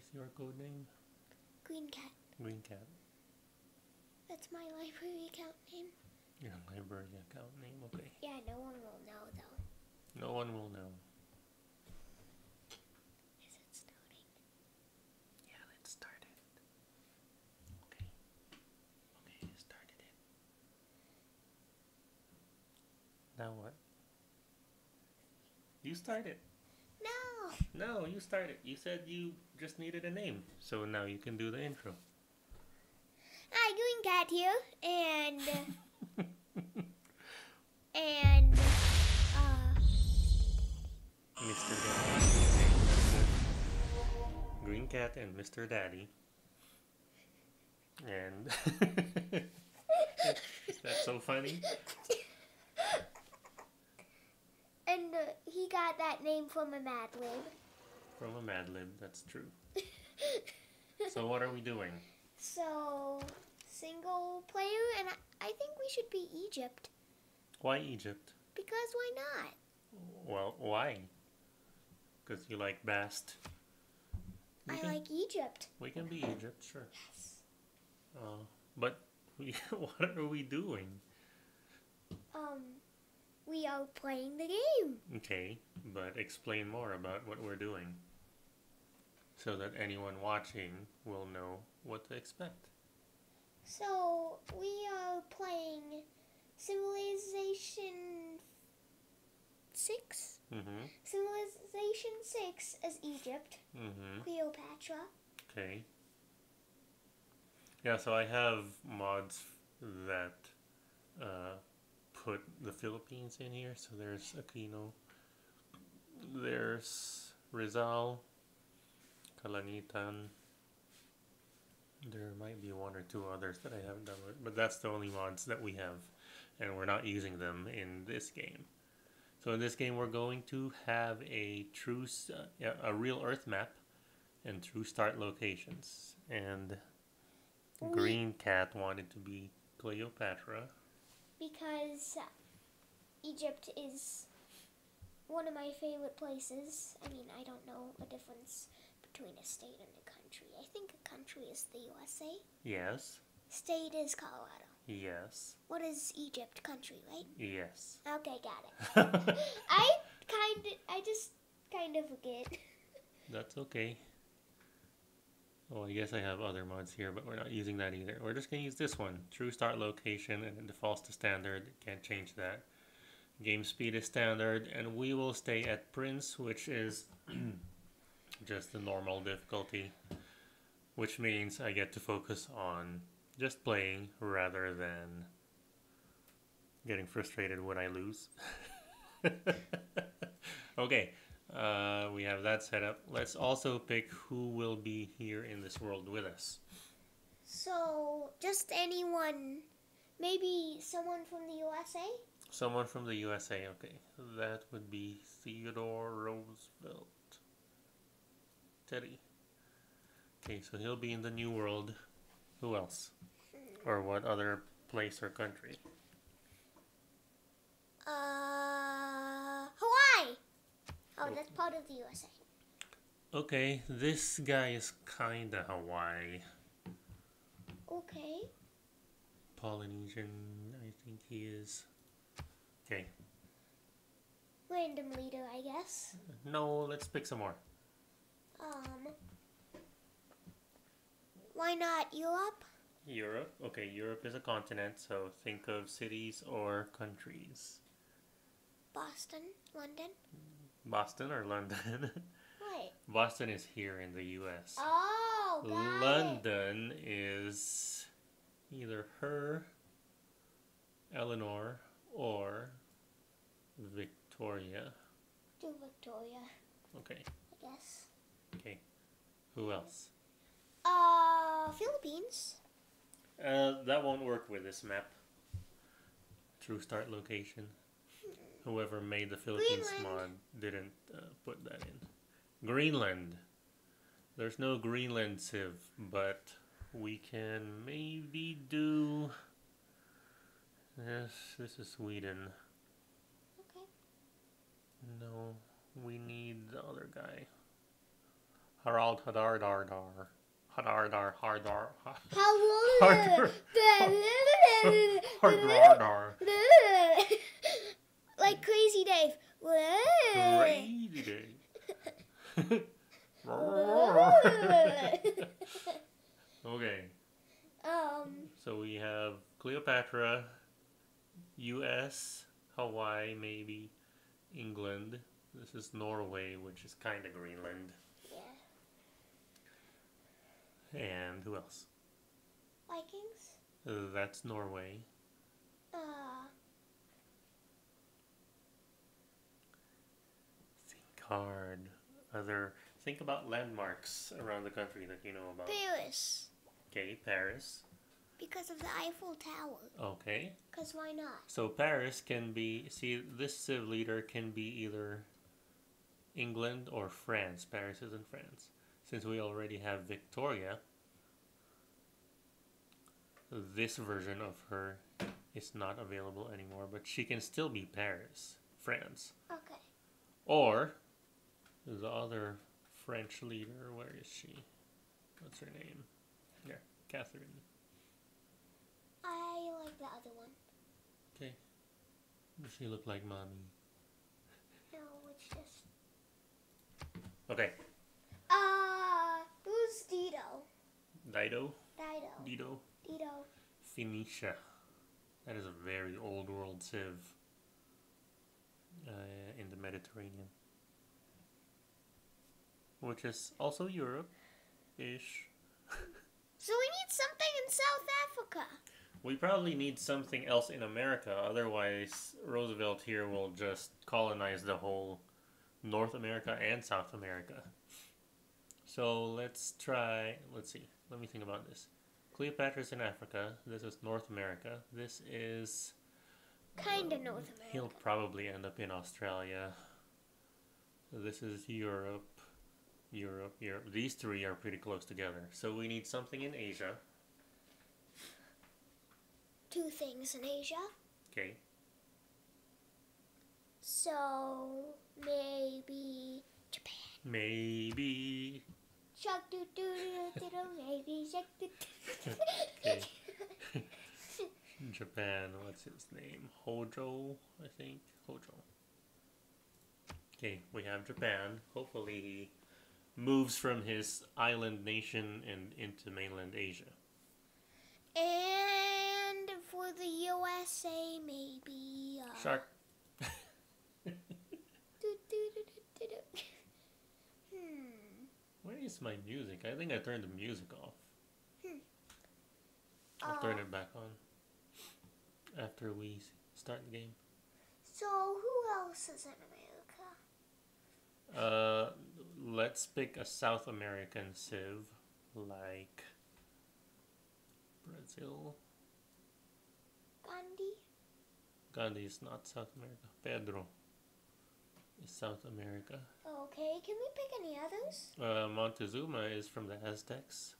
is your code name? Green Cat. Green Cat. That's my library account name. Your library account name, okay. Yeah, no one will know though. No one will know. Is it starting? Yeah, let's start it. Okay. Okay, started it. Now what? You started. No! No, you started. You said you just needed a name. So now you can do the intro. Hi, Green Cat here, and Mr. Daddy. Okay, that's it. Green Cat and Mr. Daddy. And is that so funny? and he got that name from a Mad Lib. From a Mad Lib, that's true. So what are we doing? So, single player, and I think we should be Egypt. Why Egypt? Because why not? Well, why? Because you like Bast. I like Egypt. We can be Egypt, sure. Yes. But what are we doing? We are playing the game. Okay, but explain more about what we're doing so that anyone watching will know what to expect. So, we are playing Civilization 6? Mm-hmm. Civilization 6 as Egypt. Mm-hmm. Cleopatra. Okay. Yeah, so I have mods that put the Philippines in here. So there's Aquino, there's Rizal, Kalanitan. There might be one or two others that I haven't done with, but that's the only mods that we have, and we're not using them in this game. So in this game, we're going to have a a real Earth map and true start locations. And Green Cat wanted to be Cleopatra because Egypt is one of my favorite places. I mean, I don't know a difference between a state and a country. I think a country is the USA. Yes. State is Colorado. Yes. What is Egypt? Country, right? Yes. Okay, got it. I just kind of forget. That's okay. Oh, I guess I have other mods here, but we're not using that either. We're just going to use this one. True start location, and it defaults to standard. Can't change that. Game speed is standard, and we will stay at Prince, which is just the normal difficulty. Which means I get to focus on just playing rather than getting frustrated when I lose. Okay. We have that set up. Let's also pick who will be here in this world with us. So, just anyone, maybe someone from the USA? Someone from the USA, okay. That would be Theodore Roosevelt. Teddy. Okay, so he'll be in the New World. Who else? Or what other place or country? Hawaii! Oh, that's part of the USA. Okay, this guy is kinda Hawaii. Okay. Polynesian, I think he is. Okay. Random leader, I guess. No, let's pick some more. Why not Europe? Europe. Okay, Europe is a continent, so think of cities or countries. Boston, London. Boston or London? What? Boston is here in the US. Oh, got London is either her, Eleanor, or Victoria. Do Victoria, Okay. I guess. Okay. Who else? Philippines. That won't work with this map. True start location. Whoever made the Philippines mod didn't put that in. Greenland. There's no Greenland Civ, but we can maybe do... Yes, this is Sweden. Okay. No, we need the other guy. Harald Hadardardar. Hadardar Hardar. How Hardardar. like Crazy Dave. Crazy day. Okay, so we have Cleopatra, U.S., Hawaii, maybe, England. This is Norway, which is kind of Greenland. Yeah. And who else? Vikings. That's Norway. Think hard. Think about landmarks around the country that you know about. Paris. Okay, Paris. Because of the Eiffel Tower. Okay. Because why not? So Paris can be, see, this civ leader can be either England or France. Paris is in France. Since we already have Victoria, this version of her is not available anymore, but she can still be Paris, France. Okay. Or the other French leader, where is she? What's her name? Yeah, Catherine. I like the other one. Okay. Does she look like mommy? No, it's just. Okay. Who's Dido? Dido? Dido. Dido? Dido. Phoenicia. That is a very old world civ in the Mediterranean. Which is also Europe-ish. So we need something in South Africa. We probably need something else in America, otherwise Roosevelt here will just colonize the whole North America and South America. So let's see, let me think about this. Cleopatra's in Africa, this is North America, this is... Kinda North America. He'll probably end up in Australia. This is Europe. These three are pretty close together. So we need something in Asia. Two things in Asia. Okay. So maybe Japan. Maybe. Shark doo doo doo doo doo, maybe shark doo doo. Okay. Japan, what's his name? Hojo, I think. Hojo. Okay, we have Japan. Hopefully he moves from his island nation and into mainland Asia. And for the USA, maybe. Shark. Doo doo doo doo doo doo. Where is my music? I think I turned the music off. I'll turn it back on after we start the game. So who else is in America? Let's pick a South American civ, like Brazil. Gandhi? Gandhi is not South America. Pedro is South America. Okay, can we pick any others? Montezuma is from the Aztecs.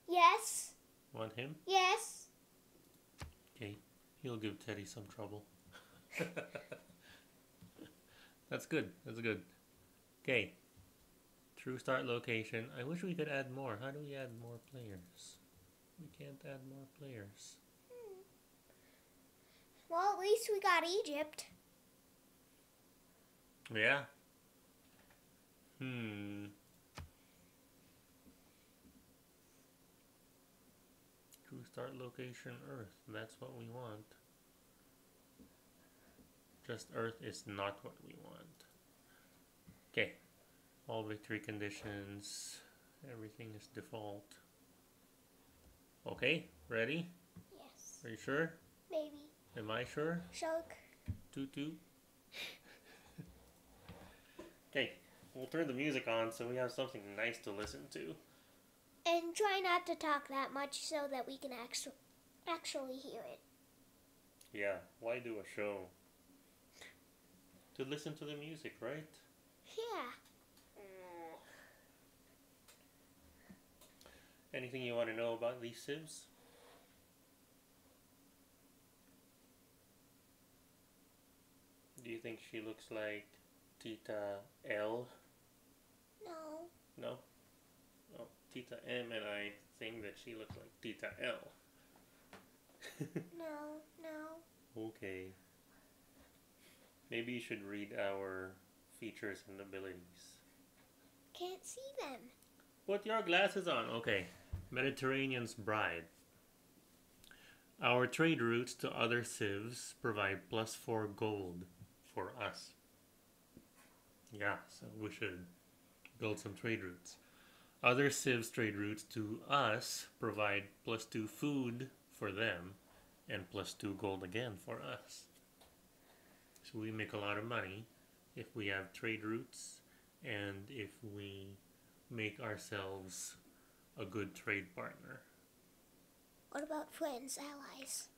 Yes. Want him? Yes. Okay, he'll give Teddy some trouble. That's good. That's good. Okay. True start location. I wish we could add more. How do we add more players? We can't add more players. Well, at least we got Egypt. Yeah. True start location Earth. That's what we want. Just Earth is not what we want. Okay. All victory conditions. Everything is default. Okay, ready? Yes. Are you sure? Maybe. Am I sure? Shark. Toot toot. Okay, we'll turn the music on so we have something nice to listen to. And try not to talk that much so that we can actually hear it. Yeah, why do a show? To listen to the music, right? Yeah. Anything you want to know about these civs? Do you think she looks like Tita L? No. No? Tita M and I think that she looks like Tita L. No, no. Okay. Maybe you should read our features and abilities. Can't see them. Put your glasses on. Okay. Mediterranean's Bride. Our trade routes to other civs provide +4 gold for us. Yeah, so we should build some trade routes. Other civs trade routes to us provide +2 food for them and +2 gold again for us. So we make a lot of money if we have trade routes and if we make ourselves a good trade partner. What about friends, allies?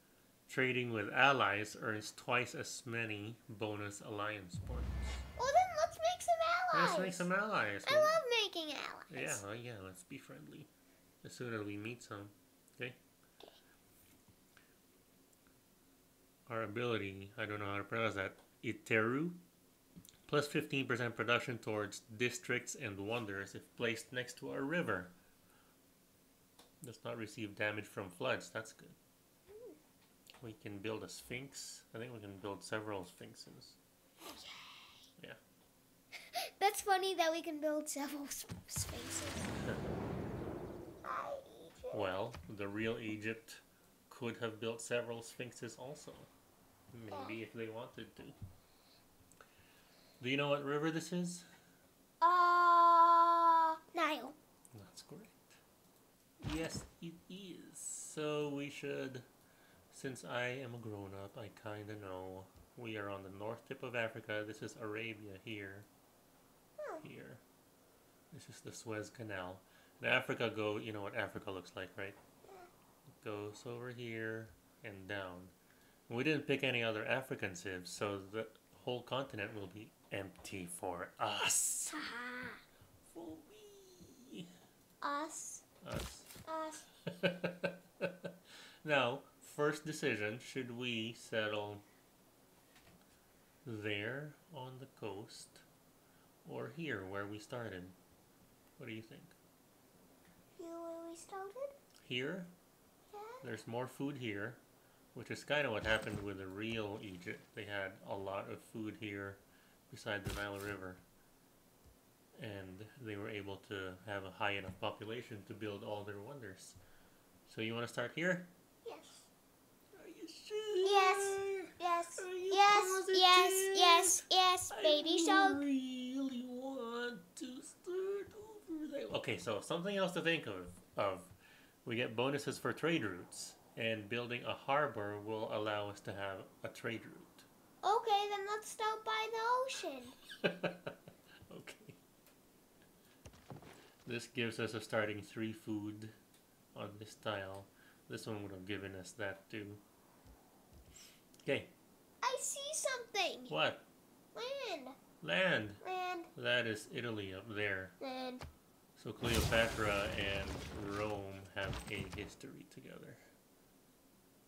Trading with allies earns twice as many bonus alliance points. Well, then let's make some allies. Let's make some allies. I love making allies. Yeah, let's be friendly. As soon as we meet some. Okay? Our ability, I don't know how to pronounce that. Iteru. Plus 15% production towards districts and wonders if placed next to a river. Does not receive damage from floods. That's good. We can build a sphinx. I think we can build several sphinxes. Yeah. That's funny that we can build several sphinxes. Well, the real Egypt could have built several sphinxes also. Maybe if they wanted to. Do you know what river this is? Nile. That's correct. Yes, it is. So we should, since I am a grown-up, I kind of know. We are on the north tip of Africa. This is Arabia here. Here. This is the Suez Canal. In Africa you know what Africa looks like, right? It goes over here and down. And we didn't pick any other African civs, so the whole continent will be empty for us. Haha. For we. Us. Us. Us. Now, first decision, should we settle there on the coast or here where we started? What do you think? Here where we started? Here? Yeah. There's more food here, which is kind of what happened with the real Egypt. They had a lot of food here beside the Nile River. And they were able to have a high enough population to build all their wonders. So you want to start here? Yes. Are you sure? Yes. Yes. Are you Yes. positive? Yes. Yes. Yes. Baby I shark. really want to start over there. Okay, so something else to think of. We get bonuses for trade routes, and building a harbor will allow us to have a trade route. Okay, then let's start by the ocean. Okay. This gives us a starting 3 food on this tile. This one would have given us that too. Okay. I see something. What? Land. Land. Land. That is Italy up there. Land. So Cleopatra and Rome have a history together.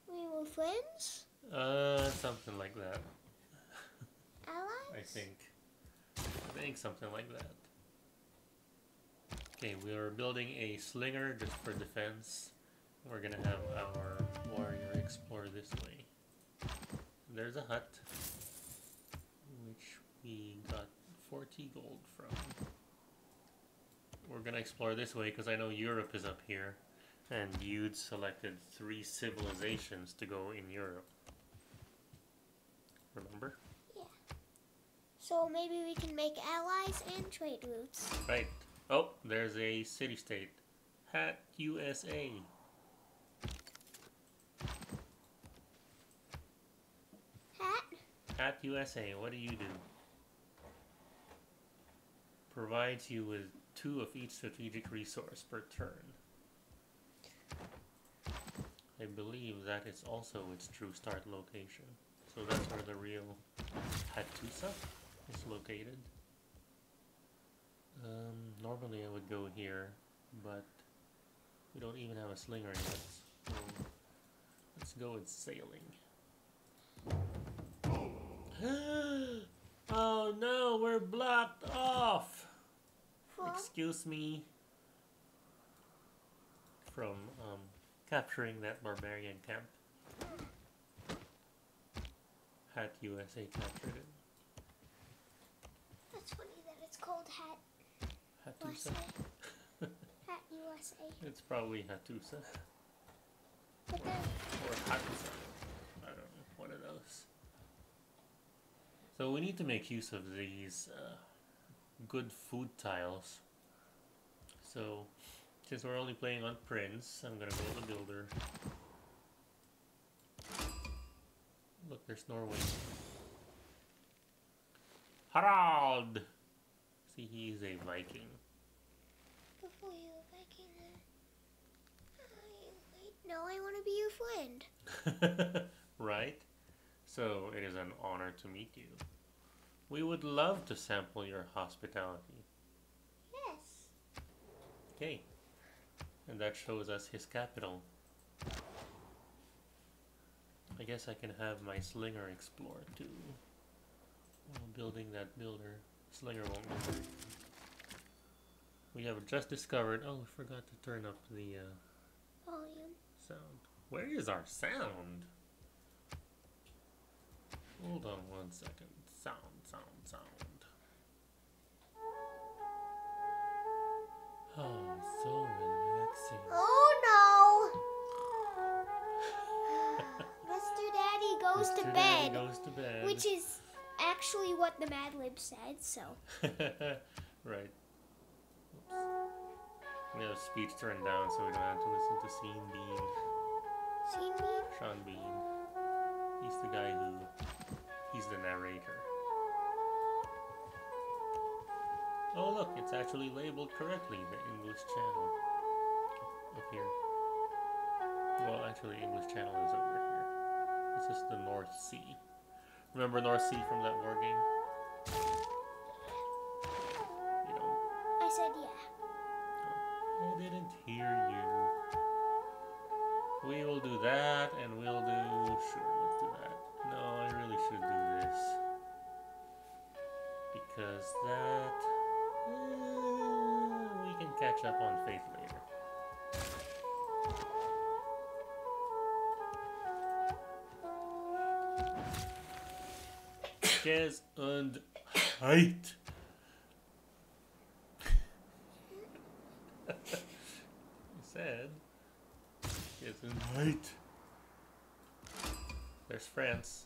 We were friends? Something like that. Allies? I think something like that. Okay, we are building a slinger just for defense. We're gonna have our warrior explore this way. There's a hut, which we got 40 gold from. We're gonna explore this way because I know Europe is up here, and you'd selected 3 civilizations to go in Europe. Remember? Yeah. So maybe we can make allies and trade routes. Right. Oh, there's a city-state. Hat USA. Hat? Hat USA, what do you do? Provides you with 2 of each strategic resource per turn. I believe that is also its true start location. So that's where the real Hattusa is located. Normally I would go here, but we don't even have a slinger yet. So let's go with sailing. Oh no, we're blocked off! From? Excuse me. from capturing that barbarian camp. Hat USA captured it. That's funny that it's called Hat Hattusa. USA. Hat USA. It's probably Hattusa But then, or Hattusa. I don't know, one of those. So we need to make use of these good food tiles. So since we're only playing on Prince, I'm gonna go to Builder. Look, there's Norway. Harald! See, he's a Viking. before you Viking, no, I want to be your friend. Right? So it is an honor to meet you. We would love to sample your hospitality. Yes. Okay. And that shows us his capital. I guess I can have my slinger explore too. While building that builder. Slinger won't go very far. We have just discovered. Oh, we forgot to turn up the Volume. sound. Where is our sound? Hold on one second. Sound. Oh, so relaxing. Oh no! Mr. Daddy goes Mr. to Daddy bed. goes to bed. Which is actually what the Mad Lib said, so. Right. Oops. We have speech turned down so we don't have to listen to Sean Bean. See me? Sean Bean. He's the guy who... He's the narrator. Oh look, it's actually labeled correctly, the English channel. Up here. Well, actually, English channel is over here. This is the North Sea. Remember North Sea from that war game? You don't? I said yeah. I didn't hear you. We will do that, and we'll do... Sure, let's do that. No, I really should do this. Because that... we can catch up on Faith later. Jazz and height. He said, Jazz and height. There's France.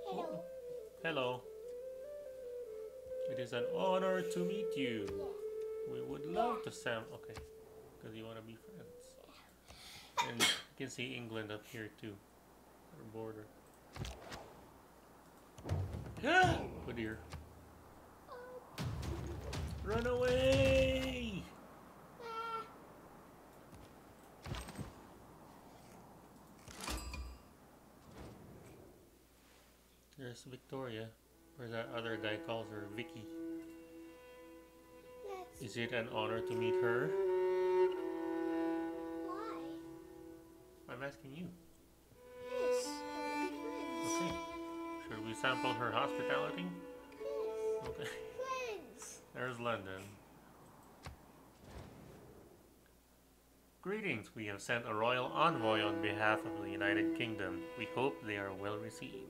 Hello. Hello. It is an honor to meet you. Yeah. We would love to Okay, because you want to be friends. And you can see England up here too. Our border. Oh dear. Run away! Ah, There's Victoria. Or that other guy calls her Vicky. that's Is it an honor to meet her? why. I'm asking you. Yes, I want to be friends. Okay. Should we sample her hospitality? Yes. Okay. Friends. There's London. Greetings, we have sent a royal envoy on behalf of the United Kingdom. We hope they are well received.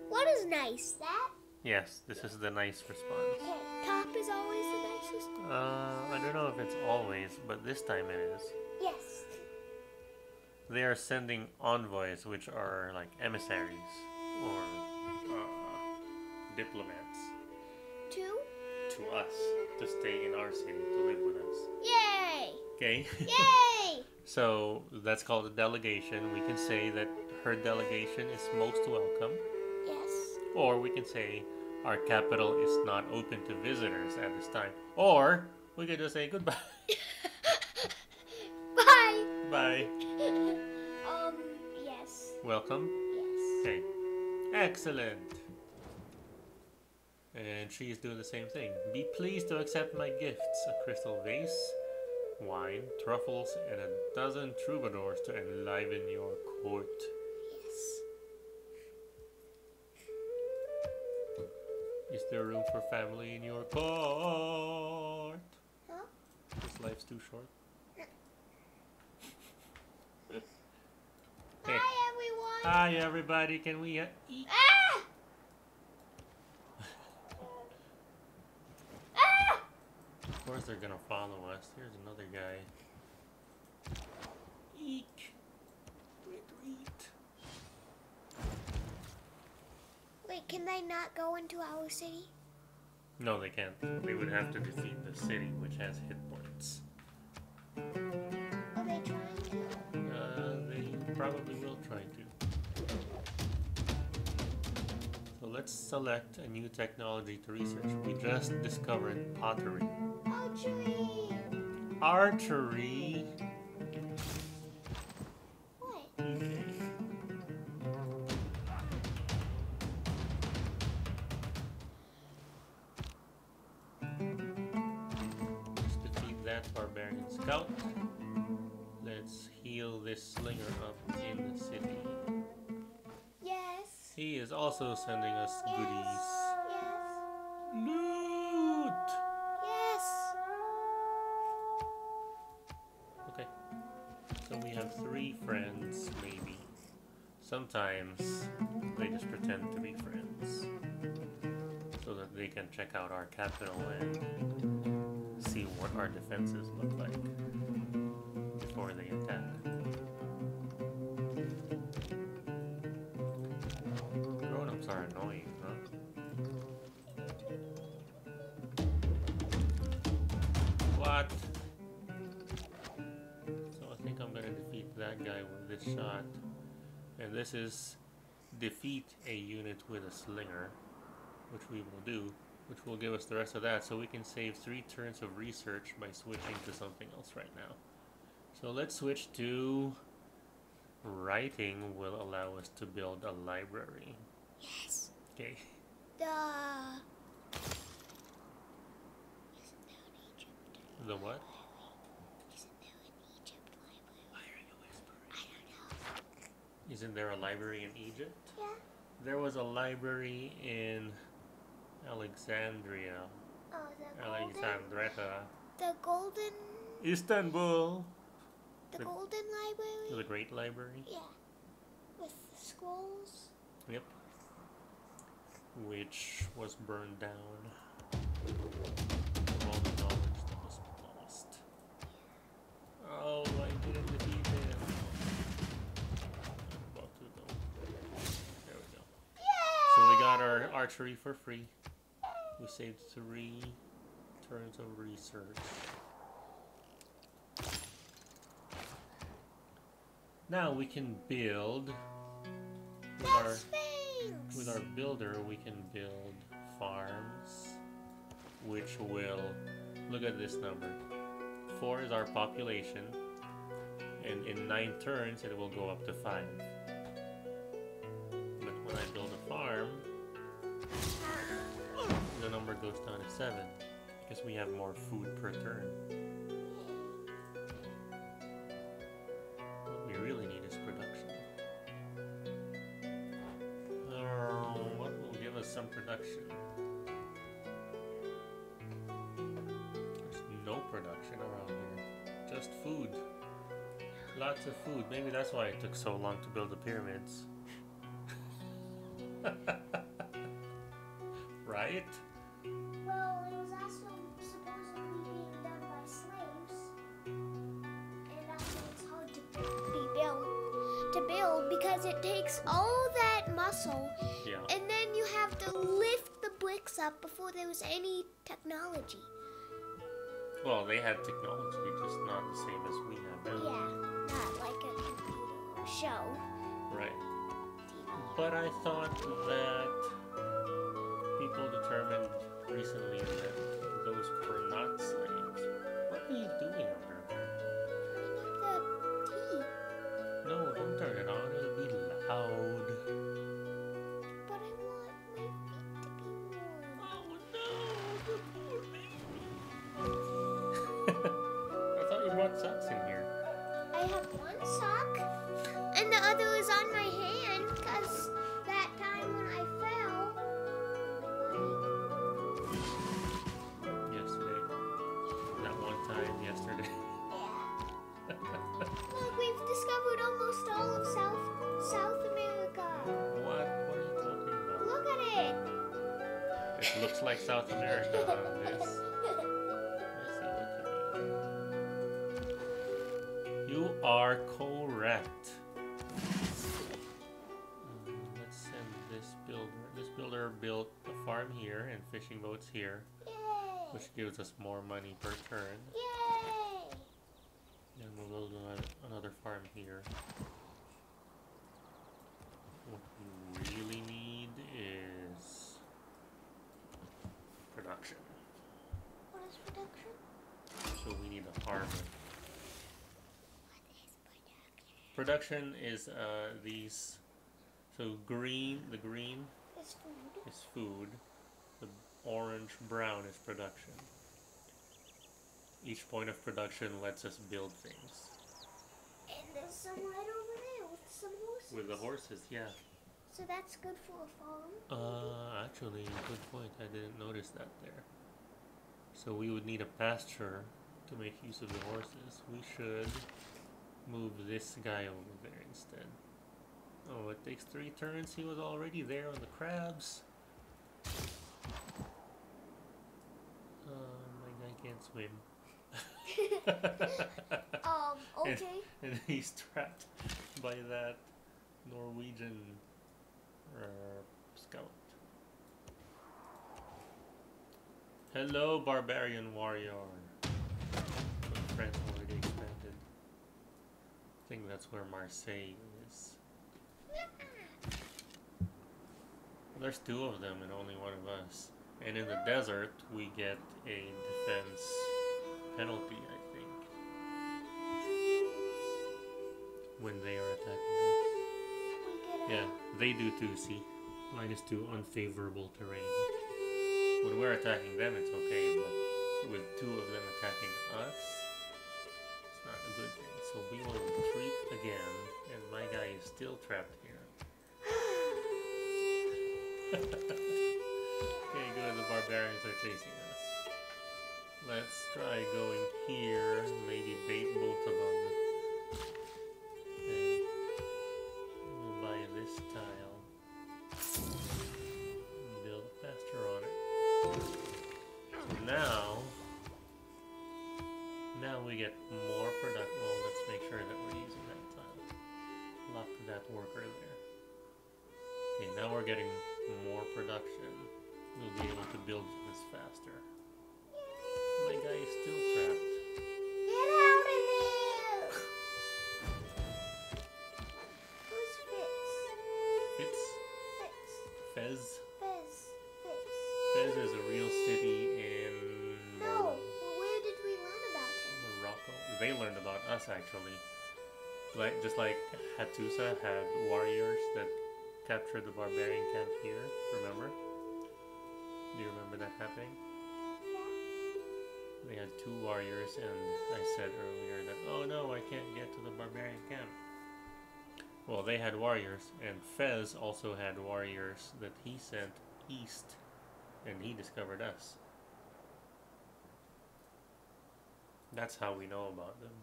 What is nice? That? Yes, this is the nice response. Okay. Top is always the nicest. I don't know if it's always, but this time it is. Yes. They are sending envoys, which are like emissaries or diplomats, Two? to us to stay in our city to live with us. Yay! Okay? Yay! So that's called a delegation. We can say that her delegation is most welcome, Yes. or we can say our capital is not open to visitors at this time, or we could just say goodbye. Bye. Bye. Yes. Welcome. Yes. Okay. Excellent. And she's doing the same thing. Be pleased to accept my gifts: a crystal vase, wine, truffles, and a dozen troubadours to enliven your court. Yes. there room for family in your court? Huh? This life's too short. Hi, everyone. Hi, everybody. Can we eat? Ah! Ah! Of course, they're gonna follow us. Here's another guy. Eek. Retreat. Wait, can they not go into our city? No, they can't. They would have to defeat the city, which has hit points. Are they trying to? They probably will try to. So let's select a new technology to research. We just discovered pottery. Archery. Archery. What? Okay. Let's defeat that barbarian scout. Let's heal this slinger up in the city. Yes. He is also sending us goodies. Yes. Loot! Yes. Okay. So we have 3 friends, maybe. Sometimes they just pretend to be friends. So that they can check out our capital and see what our defenses look like before they attack. Grown-ups are annoying, huh? What? So I think I'm gonna defeat that guy with this shot. And this is defeat a unit with a slinger, which we will do, which will give us the rest of that, so we can save 3 turns of research by switching to something else right now. So let's switch to writing will allow us to build a library. Yes. Okay. Isn't there an Egypt? The what? Isn't there an Egypt library? Why are you whispering? I don't know. Isn't there a library in Egypt? Yeah. There was a library in Alexandria. Oh, the golden. Alexandretta. The golden. Istanbul. The golden library. The Great Library. Yeah. With scrolls. Yep. Which was burned down. All the knowledge that was lost. Oh, I didn't defeat him. I'm about to though. There we go. Yeah. So we got our archery for free. We saved 3 turns of research. Now we can build with our builder. We can build farms, which will look at this number. 4 is our population, and in 9 turns it will go up to 5. But when I build a farm, the number goes down to 7 because we have more food per turn. What we really need is production. What will give us some production? There's no production around here. Just food. Lots of food. Maybe that's why it took so long to build the pyramids. Right? Well, it was also supposedly being done by slaves, and that's why it's hard to build because it takes all that muscle, Yeah. and then you have to lift the bricks up before there was any technology. Well, they had technology, just not the same as we have now. Yeah, not like a computer show. Right. TV. But I thought that people determined recently that those were not slaves. What are you doing over there? Turning up the tea. No, don't turn it on. It'll be loud. But I want my feet to be warm. Oh no, the poor baby. I thought you brought socks in here. I have one sock, and the other is on my hand, because that time when I fell, my It looks like South America on this. Let's see what you mean. You are correct. Let's send this builder. This builder built a farm here and fishing boats here, Yay! which gives us more money per turn. Yay! And we'll build another farm here. What we really need is production. What is production? So we need a farmer. What is production? Production is these. So green, the green It's food. is food. The orange, brown is production. Each point of production lets us build things. And there's some right over there with some horses. With the horses, yeah. So that's good for a farm. Actually, good point. I didn't notice that there. So we would need a pasture to make use of the horses. We should move this guy over there instead. Oh, it takes 3 turns. He was already there on the crabs. My guy can't swim. Okay. And he's trapped by that Norwegian scout. Hello, barbarian warrior. France already expanded. I think that's where Marseille is. There's 2 of them and only 1 of us. And in the desert, we get a defense penalty, I think, when they are attacking us. Yeah, they do too, see? -2 unfavorable terrain. When we're attacking them, it's okay, but with 2 of them attacking us, it's not a good thing. So we will retreat again, and my guy is still trapped here. Okay, good, the barbarians are chasing us. Let's try going here, maybe bait both of them. And we'll buy this tile. Build a pasture on it. So now we get more production. Well, let's make sure that we're using that tile. Lock that worker there. Okay, now we're getting more production. We'll be able to build this faster. My guy is still trapped. Get out of there! Who's Fitz? Fitz? Fitz. Fez? Fez. Fitz. Fez is a real city in No. Where did we learn about him? Morocco. They learned about us actually. Just like Hattusa had warriors that captured the barbarian camp here, remember? Do you remember that happening? Yeah. They had 2 warriors, and I said earlier that, oh no, I can't get to the barbarian camp. Well, they had warriors, and Fez also had warriors that he sent east, and he discovered us. That's how we know about them.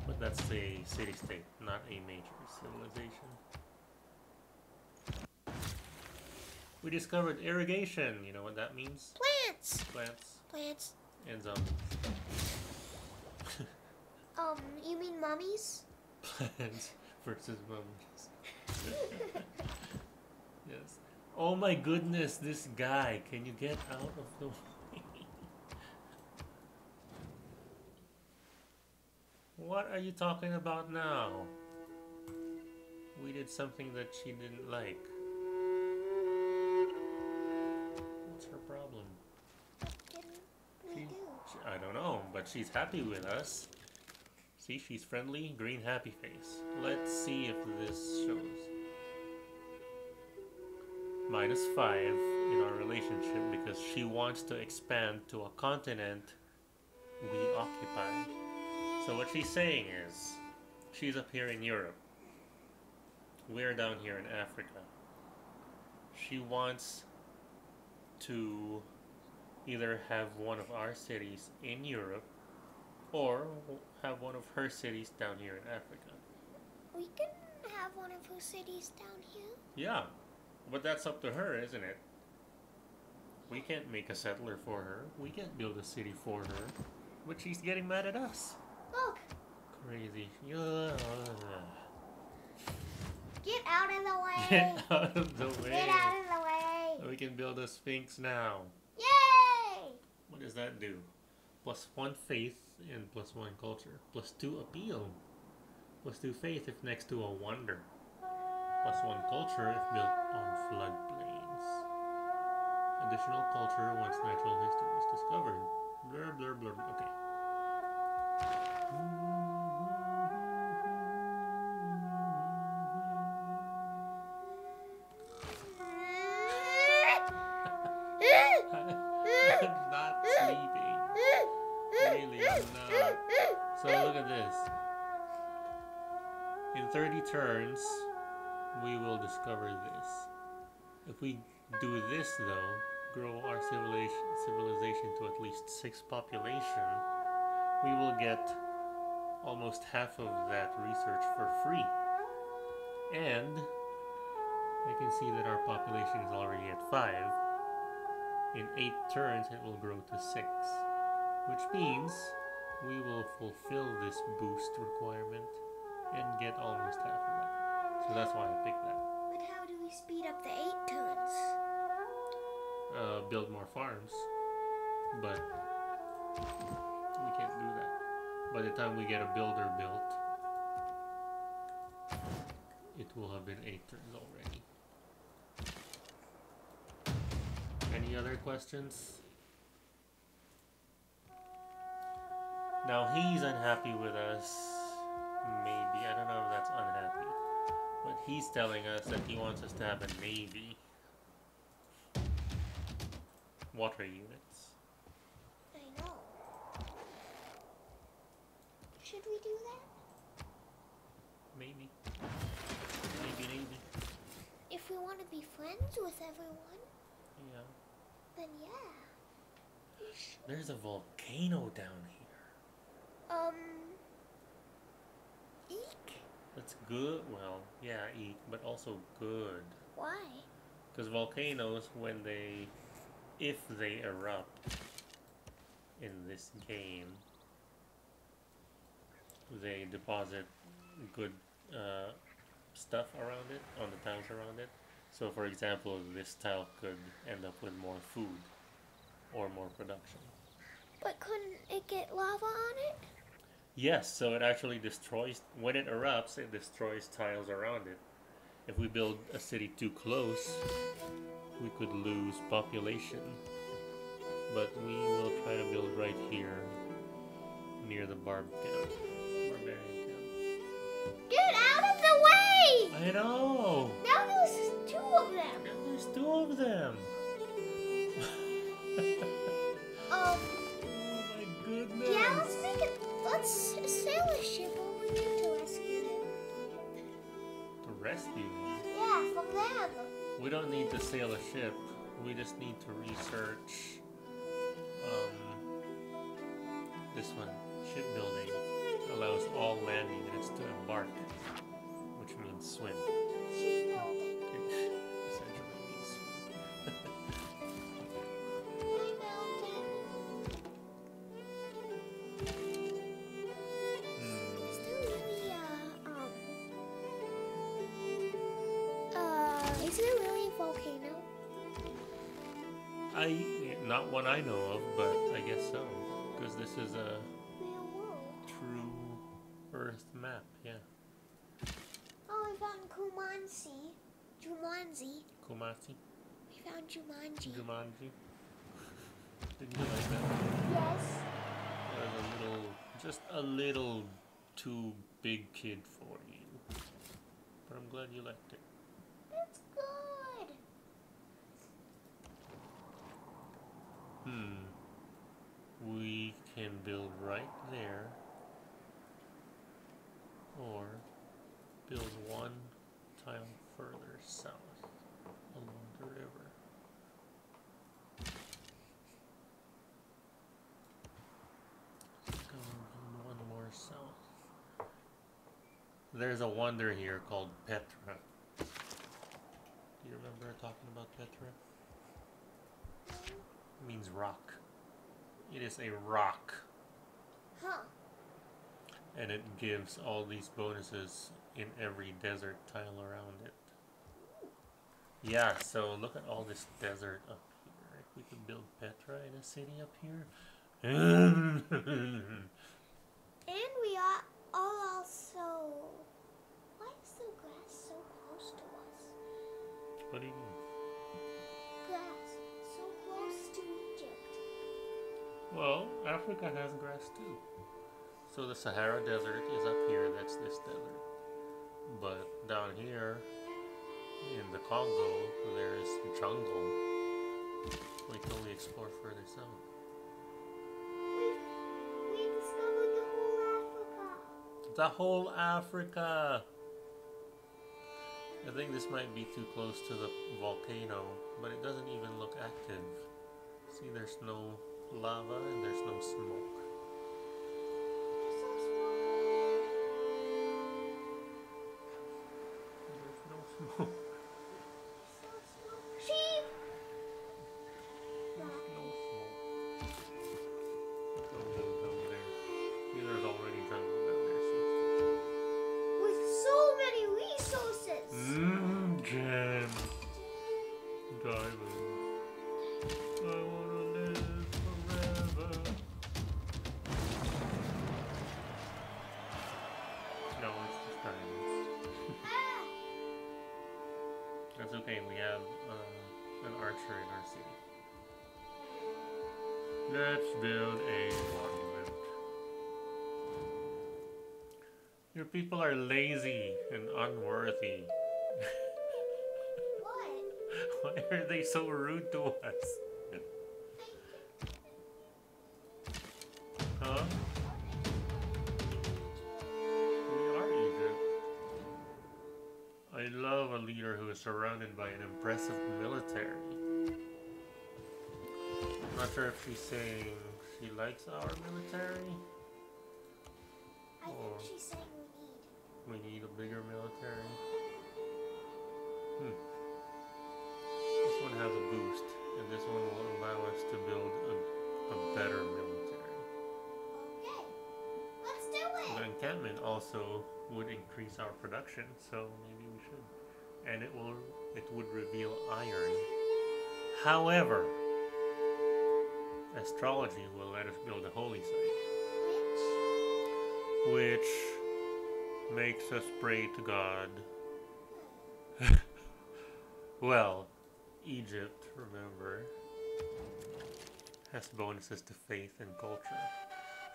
But that's a city-state, not a major civilization. We discovered irrigation. You know what that means? Plants. Plants Plants. and zombies. You mean mummies? Plants versus mummies. Yes. Oh my goodness, this guy. Can you get out of the way? What are you talking about now? We did something that she didn't like. What's her problem? What didn't we do? I don't know, but she's happy with us. See, she's friendly, green happy face. Let's see if this shows. -5 in our relationship because she wants to expand to a continent we occupy. So what she's saying is, she's up here in Europe. We're down here in Africa. She wants to either have one of our cities in Europe or have one of her cities down here in Africa. We can have one of her cities down here. Yeah, but that's up to her, isn't it? We can't make a settler for her. We can't build a city for her. But she's getting mad at us. Look, Crazy. get out of the way. Get out of the way. Get out of the way. We can build a sphinx now. Yay! What does that do? +1 faith and +1 culture. +2 appeal. +2 faith if next to a wonder. +1 culture if built on floodplains. Additional culture once natural history is discovered. Blur blur blur. Okay. I'm not sleeping. Really, I'm not. So look at this. In 30 turns, we will discover this. If we do this though, grow our civilization to at least 6 population, we will get almost half of that research for free. And I can see that our population is already at 5. In 8 turns, it will grow to 6, which means we will fulfill this boost requirement and get almost half of that. So that's why I picked that. But how do we speed up the 8 turns? Build more farms, but we can't do that. By the time we get a builder built, it will have been 8 turns already. Any other questions? Now he's unhappy with us. Maybe. I don't know if that's unhappy. But he's telling us that he wants us to have a navy. Water units. I know. Should we do that? Maybe. Maybe. If we want to be friends with everyone, Yeah. then yeah. We should. There's a volcano down here. Eek? That's good. Well, yeah, eek, but also good. Why? Because volcanoes, if they erupt in this game, they deposit good stuff around it, on the tiles around it. So for example, this tile could end up with more food or more production. But couldn't it get lava on it? Yes, so it actually destroys, when it erupts, it destroys tiles around it. If we build a city too close, we could lose population. But we will try to build right here, near the barbarian camp. Get out of the way! I know! Now there's 2 of them. And there's 2 of them! Oh my goodness! Yeah, let's sail a ship over there to rescue them. To rescue them? Yeah, from them. We don't need to sail a ship. We just need to research this one. Shipbuilding allows all landing units to embark, which means swim. Shipbuilding. It essentially means swim. My mountain. Is there really is there really a volcano? Not one I know of, but I guess so. Because this is a Real world. true Earth map, yeah. Oh, we found Kumansi. Jumanji. Kumasi? We found Jumanji. Jumanji? Didn't you like that? Yes. That was just a little too big kid for you. But I'm glad you liked it. That's good. We can build right there, or build 1 tile further south along the river. Go build 1 more south. There's a wonder here called Petra. Do you remember talking about Petra? means rock. It is a rock. Huh. And it gives all these bonuses in every desert tile around it. Yeah, so look at all this desert up here. If we could build Petra in a city up here. And we are all also... Why is the grass so close to us? What do you mean? Grass. So close to Egypt. Well, Africa has grass too. So the Sahara Desert is up here, that's this desert. But down here, in the Congo, there is jungle. Wait till we explore further south. We discovered the whole Africa. The whole Africa! I think this might be too close to the volcano, but it doesn't even look active. See, there's no lava and there's no smoke. There's so small. There's no smoke. So small. Sheep! There's no smoke. Jungle down there. See, there's already jungle down there, see? With so many resources. Gems. Diamonds. I wanna live forever. No, it's just diamonds. Ah! That's okay, we have an archer in our city. Let's build a monument. Your people are lazy and unworthy. What? Why are they so rude to us? Huh? We are Egypt. I love a leader who is surrounded by an impressive military. I'm not sure if she's saying she likes our military. I think she's saying We need a bigger military. This one has a boost, and this one will allow us to build a better military. Okay. Let's do The it. encampment also would increase our production, so maybe we should. And it would reveal iron. However, astrology will let us build a holy site, which makes us pray to God. Well, Egypt, remember, has bonuses to faith and culture.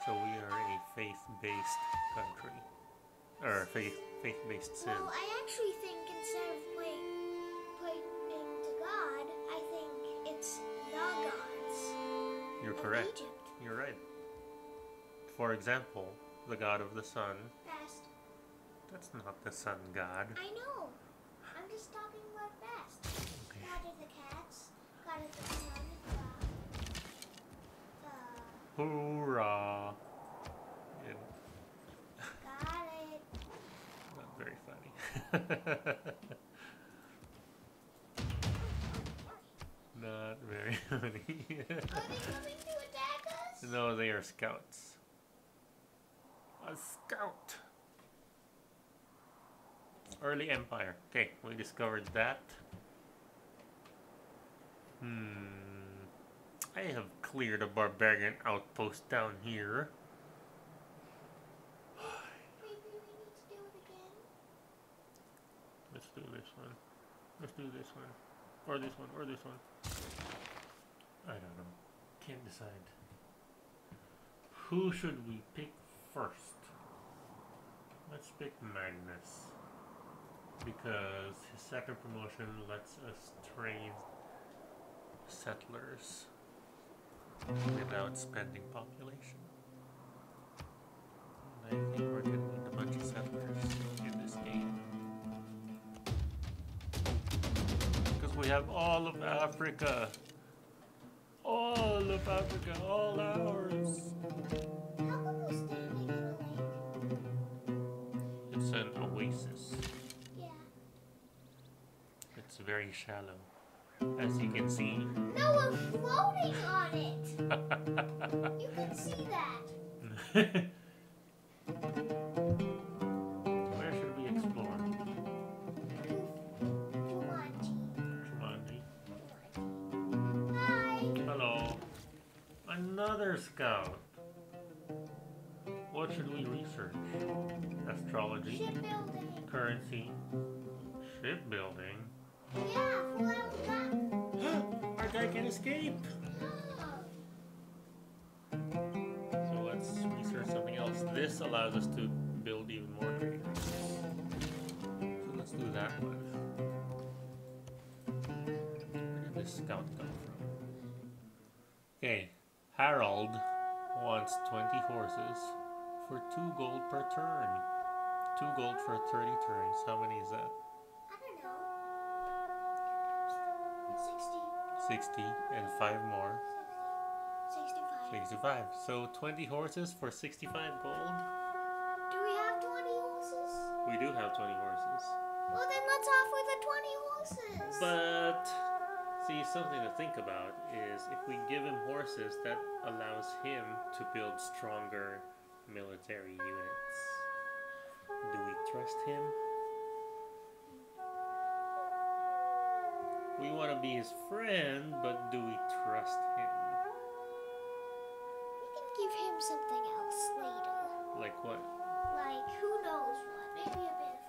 So we are a faith-based country. Or faith-based civ. Well, I actually think instead of praying to God, I think it's the gods. You're of correct. Egypt. You're right. For example, the god of the sun. Best. That's not the sun god. I know. I'm just talking about best. Okay. God of the cats. God of the sun. Hoorah! Yeah, Got it. not very funny. Not very funny. Are they coming to attack us? No, they are scouts. A scout! Early Empire. Okay, we discovered that. I have cleared a barbarian outpost down here. Maybe we need to do it again. Let's do this one. Let's do this one. Or this one, or this one. I don't know. Can't decide. Who should we pick first? Let's pick Magnus. Because his second promotion lets us trade settlers without spending population. And I think we're gonna need a bunch of settlers in this game. Because we have all of Africa. All of Africa, all ours. How come we're standing in a lane? It's an oasis. Yeah. It's very shallow. as you can see. No, I'm floating on it. You can see that. Where should we explore? Jumanji. Hi. Hello. Another scout. What should we research? Astrology, Shipbuilding. currency, shipbuilding. Yeah, fly out back. Our guy can escape. So let's research something else. This allows us to build even more traders. So let's do that one. Where did this scout come from? Okay, Harold wants 20 horses for 2 gold per turn. 2 gold for 30 turns. How many is that? I don't know. 60. 60 and 5 more. 65. 65. So 20 horses for 65 gold? Do we have 20 horses? We do have 20 horses. Well, then let's offer the 20 horses. But, see, something to think about is if we give him horses, that allows him to build stronger military units. Do we trust him? We want to be his friend, but do we trust him? We can give him something else later. Like what? Like, who knows what? Maybe a bit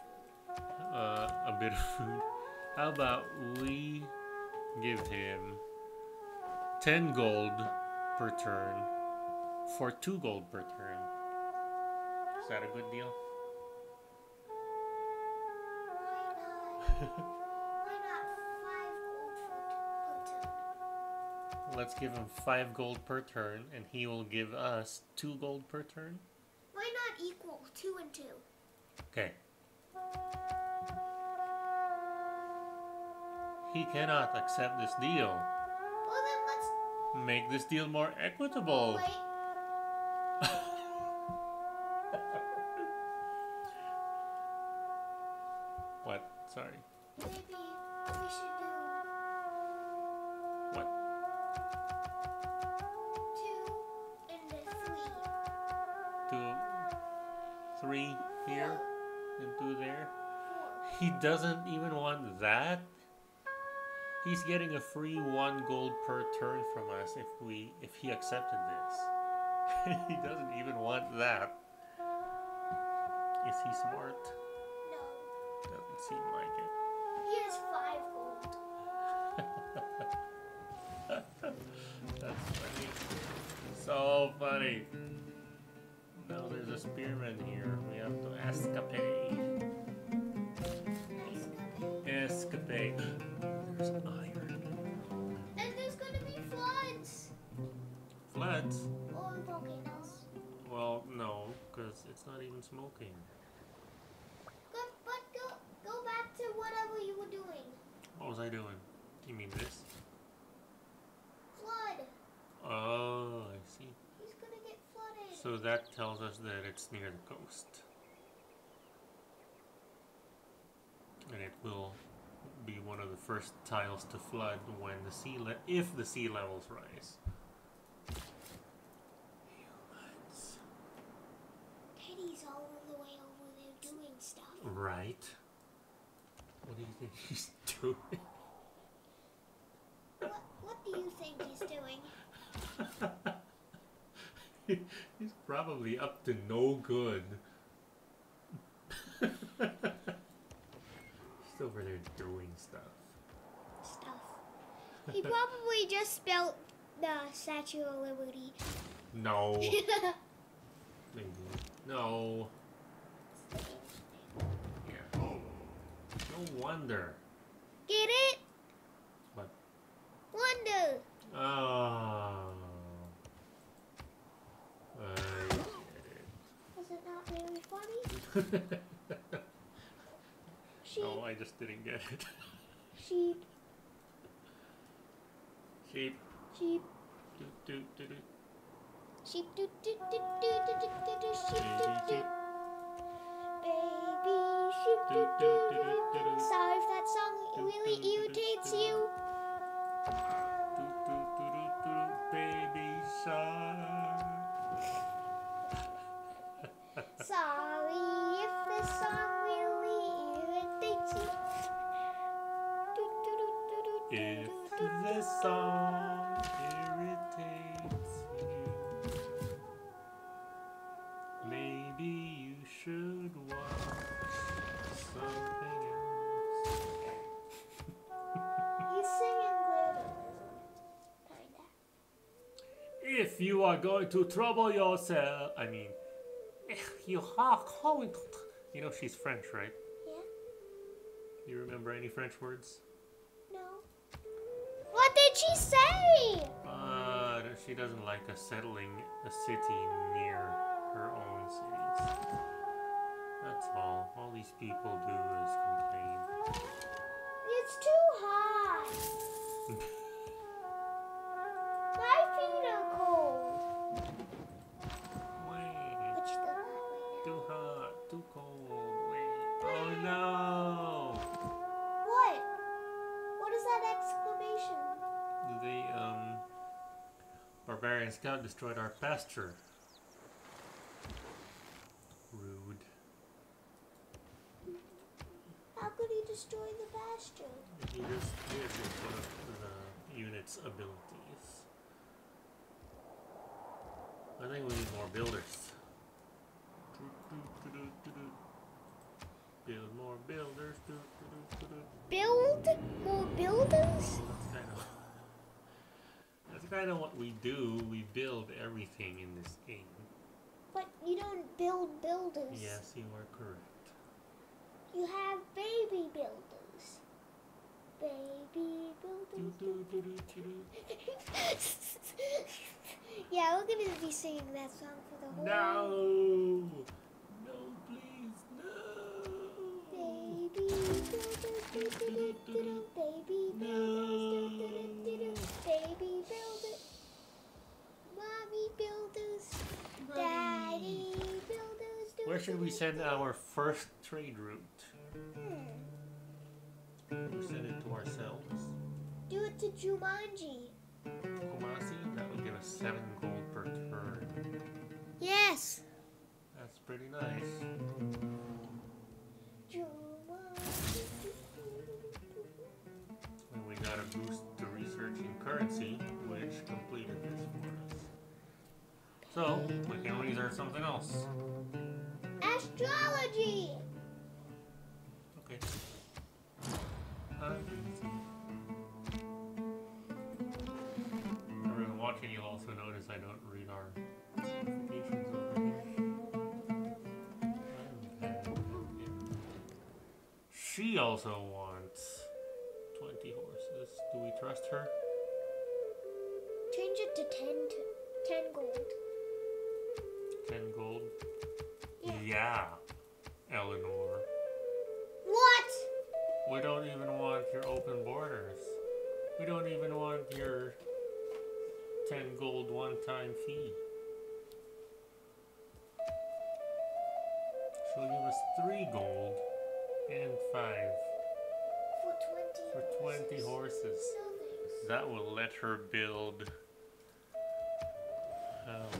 of food. A bit of food. How about we give him 10 gold per turn for 2 gold per turn? Is that a good deal? Why not 5 gold per turn? Let's give him 5 gold per turn, and he will give us 2 gold per turn. Why not equal 2 and 2? Okay. He cannot accept this deal. Well, then let's Make this deal more equitable. wait. What? Sorry. Maybe we should do What? 2 and the 3. 2, 3 here, and 2 there. 4. He doesn't even want that. He's getting a free 1 gold per turn from us if he accepted this. He doesn't even want that. Is he smart? No. Doesn't seem like it. He has 5 gold. That's funny. So funny. Now there's a spearman here. We have to escapade. Escapade. There's iron. And there's gonna be floods. Floods? Or volcanoes. Well, no, because it's not even smoking. But go back to whatever you were doing. What was I doing? You mean this? Flood. Oh, I see. He's gonna get flooded. So that tells us that it's near the coast. And it will be one of the first tiles to flood when if the sea levels rise. Humans. Teddy's all the way over there doing stuff. Right. What do you think he's doing? What do you think he's doing? He's probably up to no good. He's over there doing stuff. He probably just spelled the Statue of Liberty. No. Maybe. No. Yeah. No wonder. Get it? What? Wonder. Oh. I get it. Was it not very funny? Sheep. No, I just didn't get it. Sheep. Sheep. Sheep. Do, do, do, do. Sheep. Do do do do do do do do. Sheep. Do do. Baby sheep. Do do do do do. Sorry if that song really irritates you. If this song irritates you, maybe you should watch something else. He's singing globalism, kinda. If you are going to trouble yourself, you are going. You know she's French, right? Yeah? You remember any French words? No. What did she say? She doesn't like us settling a city near her own cities. That's all. All these people do is complain. It's too hot. My feet are cold. Wait. But she's still hot right Too hot. Too cold. Wait. Oh no! now. What? What is that exclamation? The barbarian scout destroyed our pasture. Rude. How could he destroy the pasture? He just did with one of the unit's abilities. I think we need more builders. Build more builders. Build more builders? That's kind of what we do. We build everything in this game. But you don't build builders. Yes, you are correct. You have baby builders. Baby builders. Yeah, we're gonna be singing that song for the whole No! No, please, no! Baby builders, baby builders, baby builders, mommy builders, daddy builders. Where should we send our first trade route? We send it to ourselves. Do it to Jumanji. Kumasi, that would give us 7 gold per turn. Yes. That's pretty nice. Jumanji. And we gotta boost the research in currency, which completed this for us. So, we can research something else. Astrology. Okay. Everyone watching, you'll also notice I don't read our notifications over here. She also wants 20 horses. Do we trust her? Change it to 10 gold. 10 gold? Yeah. Yeah, Eleanor. What? We don't even want your open borders. We don't even want your 10 gold one-time fee. She'll give us 3 gold and 5 For 20 horses. No thanks. That will let her build.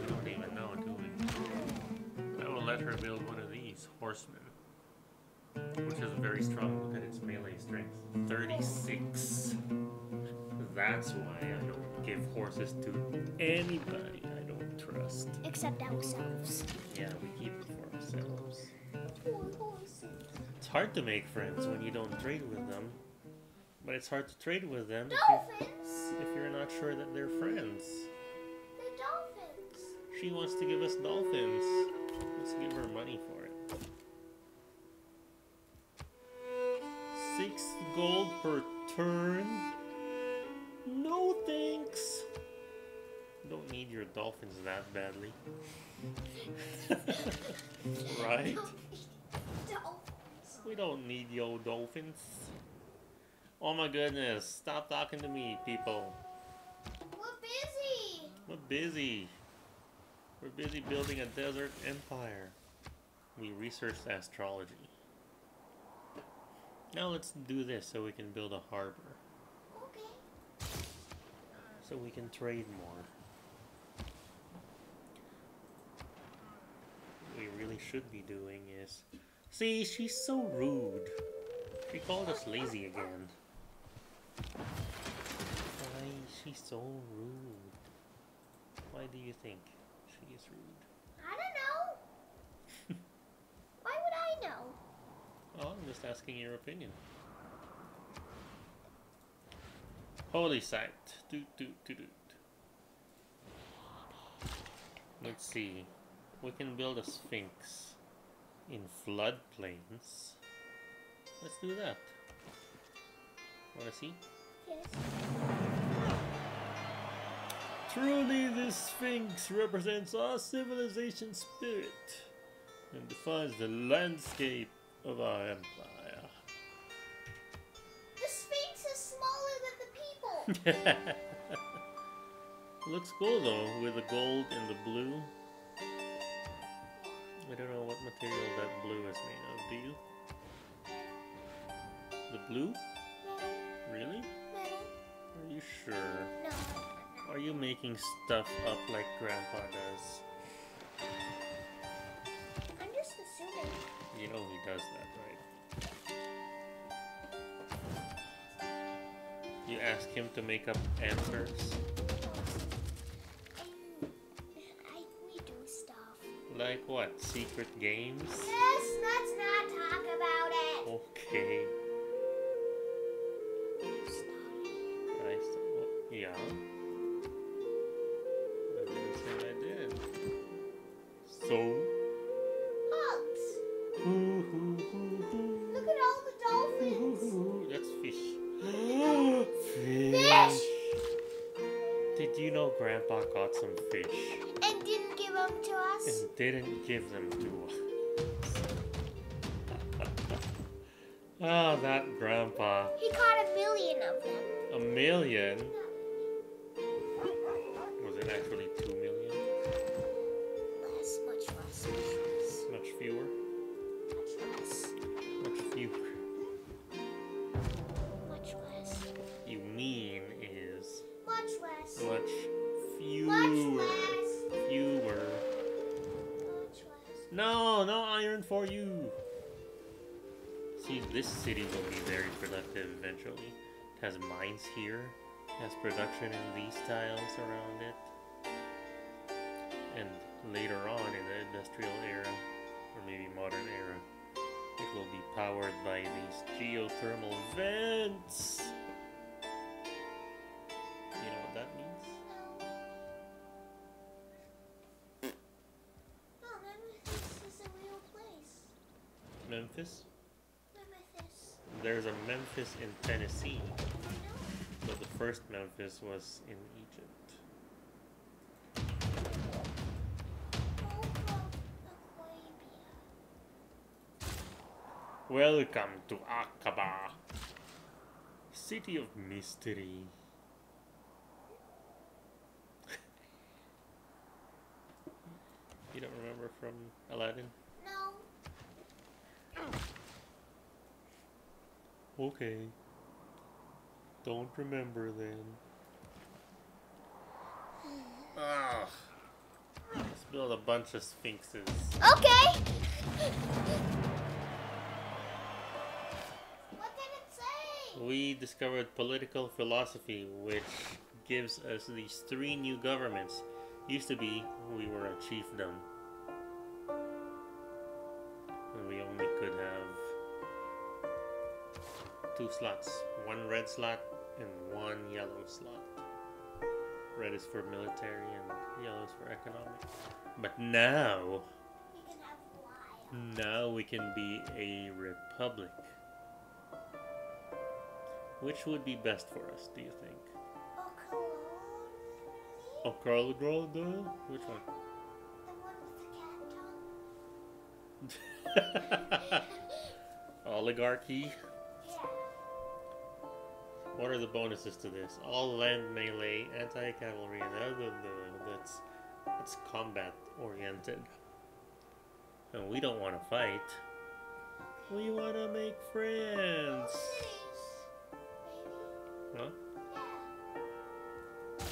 We don't even know, do we? That will let her build one of these horsemen, which is very strong. Look at its melee strength, 36. That's why I don't give horses to anybody I don't trust. Except ourselves. Yeah, we keep it for ourselves. Poor horses. It's hard to make friends when you don't trade with them, but it's hard to trade with them Dolphins. if you're not sure that they're friends. They're dolphins. She wants to give us dolphins. Let's give her money for it. 6 gold per turn? No thanks. Don't need your dolphins that badly. Right? Dolphins. We don't need yo dolphins. Oh my goodness, stop talking to me, people. We're busy. We're busy. We're busy building a desert empire. We researched astrology. Now let's do this so we can build a harbor. Okay. So we can trade more. What we really should be doing is... See, she's so rude. She called us lazy again. She's so rude. Why do you think she is rude? I don't know. Why would I know? Oh, I'm just asking your opinion. Holy site. Doot doot doot doot. Let's see. We can build a sphinx in floodplains. Let's do that. Wanna see? Yes. Truly, this sphinx represents our civilization spirit and defines the landscape of our empire. The Sphinx is smaller than the people. Looks cool though, with the gold and the blue. I don't know what material that blue is made of, do you? The blue? Metal. Really? Metal. Are you sure? No. Are you making stuff up like Grandpa does? I'm just assuming. You know he does that, right? You ask him to make up answers? We do stuff. Like what? Secret games? Yes, let's not talk about it. Okay. Yeah. I didn't say I did. So? Hugs. Hoo, hoo, hoo, hoo. Look at all the dolphins. Ooh, that's fish. Fish! Did you know Grandpa caught some fish And didn't give them to us. and didn't give them to us? Ah, that Grandpa. He caught 1,000,000 of them. 1,000,000? Was it actually 2,000,000? Less, much less, much less. Much fewer? Much less. Much fewer. Much less. You mean is Much less. much fewer. Much less. Fewer. Much less. No, no iron for you. See, this city will be very productive eventually. It has mines here. It has production in these tiles around it. And later on in the industrial era, or maybe modern era, it will be powered by these geothermal vents. You know what that means? No. Oh, Memphis is a real place. Memphis? Memphis. There's a Memphis in Tennessee, I know. but the first Memphis was in Egypt. Welcome to Aqaba, city of mystery. You don't remember from Aladdin? No. Okay. Don't remember then. Ah, let's build a bunch of sphinxes. Okay. What did it say? We discovered political philosophy, which gives us these 3 new governments. Used to be, we were a chiefdom. And we only could have 2 slots. 1 red slot and 1 yellow slot. Red is for military and yellow is for economic. But now, You can have wild. now we can be a republic. Which would be best for us, do you think? Oh, colonial? Ocarlogrado? Which one? The one with the cat tongue? Oligarchy? Yeah. What are the bonuses to this? All land melee, anti-cavalry, and that's combat oriented. And we don't want to fight. We want to make friends. Cities. Maybe. Huh? Yeah.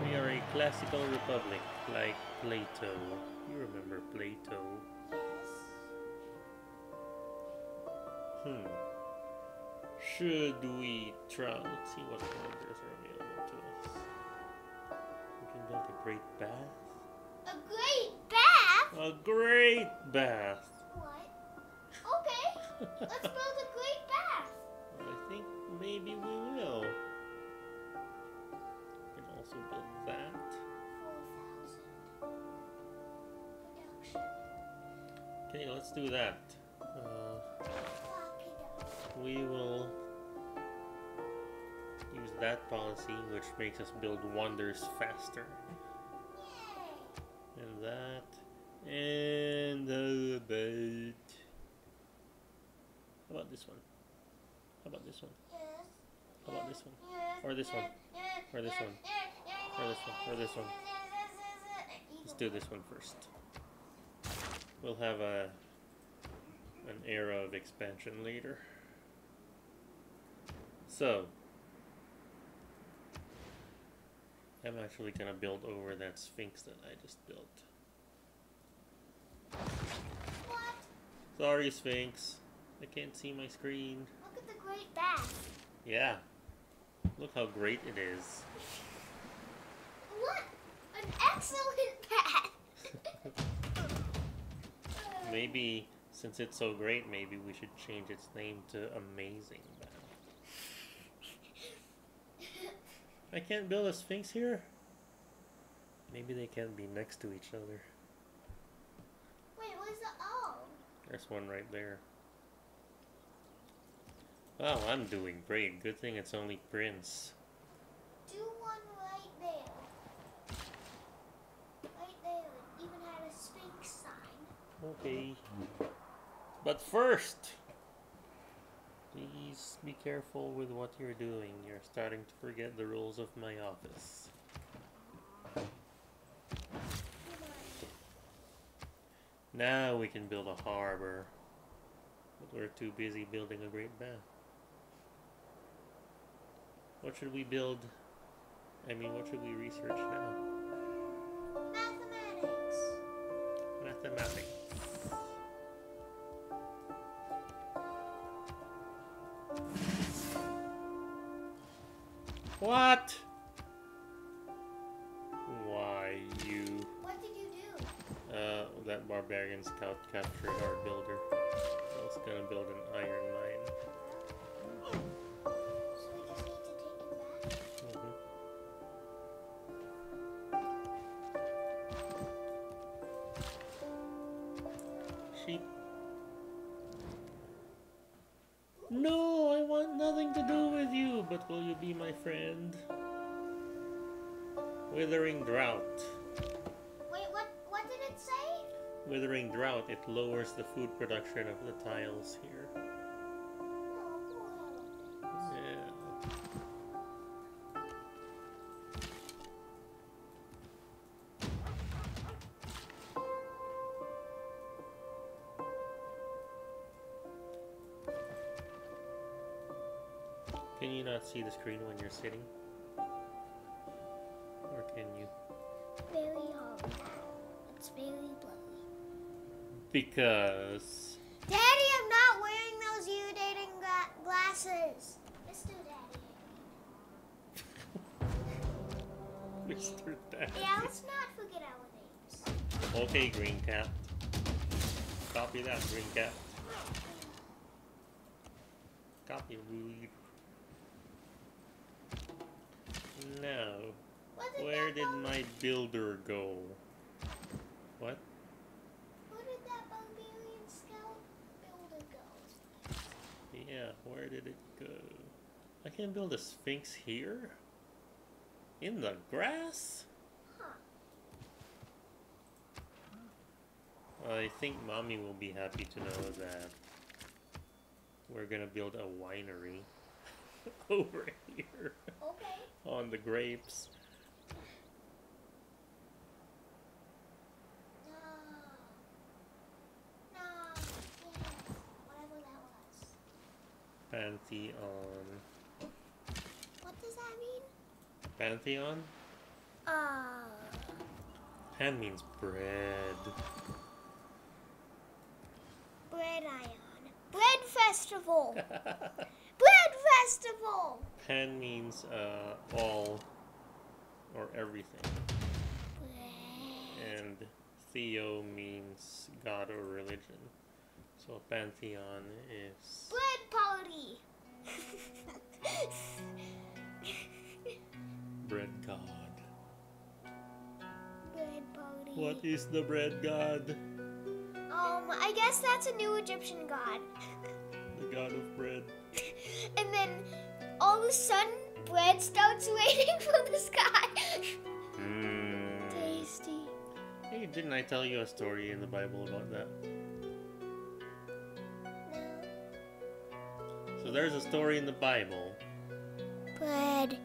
We are a classical republic, like Plato. You remember Plato? Yes. Should we try? Let's see what commanders are available to great bath? A great bath? A great bath! What? Okay, let's build a great bath. I think maybe we will. We can also build that. 4,000 production. Okay, let's do that. Lock it up. We will use that policy, which makes us build wonders faster. Yay! And that. And how about this one? How about this one? Yes. How about this one? Yes. Or this one? Yes. Or this one? Or this one? Or this one? Yes. Let's do this one first. We'll have an era of expansion later. So, I'm actually gonna build over that Sphinx that I just built. What? Sorry, Sphinx. I can't see my screen. Look at the great bath. Yeah. Look how great it is. What? An excellent bath. Maybe, since it's so great, maybe we should change its name to Amazing Bath. I can't build a Sphinx here? Maybe they can't be next to each other. Wait, where's the O? There's one right there. Wow, I'm doing great. Good thing it's only Prince. Do one right there. Right there. It even had a Sphinx sign. Okay. But first, please be careful with what you're doing. You're starting to forget the rules of my office. Now we can build a harbor. But we're too busy building a great bath. What should we build? I mean, what should we research now? Mathematics. Mathematics. What? Why you? What did you do? That barbarian scout captured our builder. I was gonna build an iron mine. So we just need to take him back? Sheep. No, I want nothing to do with you, but will you be my friend? Withering drought. Wait, what did it say? Withering drought, it lowers the food production of the tiles here. Oh, poor elephants. Yeah. Can you not see the screen when you're sitting? Or can you? Very hard. It's very bloody. Because... Daddy, I'm not wearing those irritating glasses. Mr. Daddy. Mr. Dad. Yeah, let's not forget our names. Okay, Green Cat. Copy that, Green Cat. Copy, rude. Now, where did my builder go? What? Where did that barbarian scout builder go? Yeah, where did it go? I can build a Sphinx here? In the grass? Huh. I think Mommy will be happy to know that we're gonna build a winery over here Okay. on the grapes. No. Yes. Whatever that was. Pantheon. What does that mean? Pantheon? Pan means bread. Bread ion. Bread festival. Bread festival. Pan means all or everything. and theo means god or religion. So pantheon is Bread party. bread god. Bread party. What is the bread god? I guess that's a new Egyptian god. The god of bread. And then all of a sudden, bread starts raining from the sky. Tasty. Hey, didn't I tell you a story in the Bible about that? No. So there's a story in the Bible. Bread.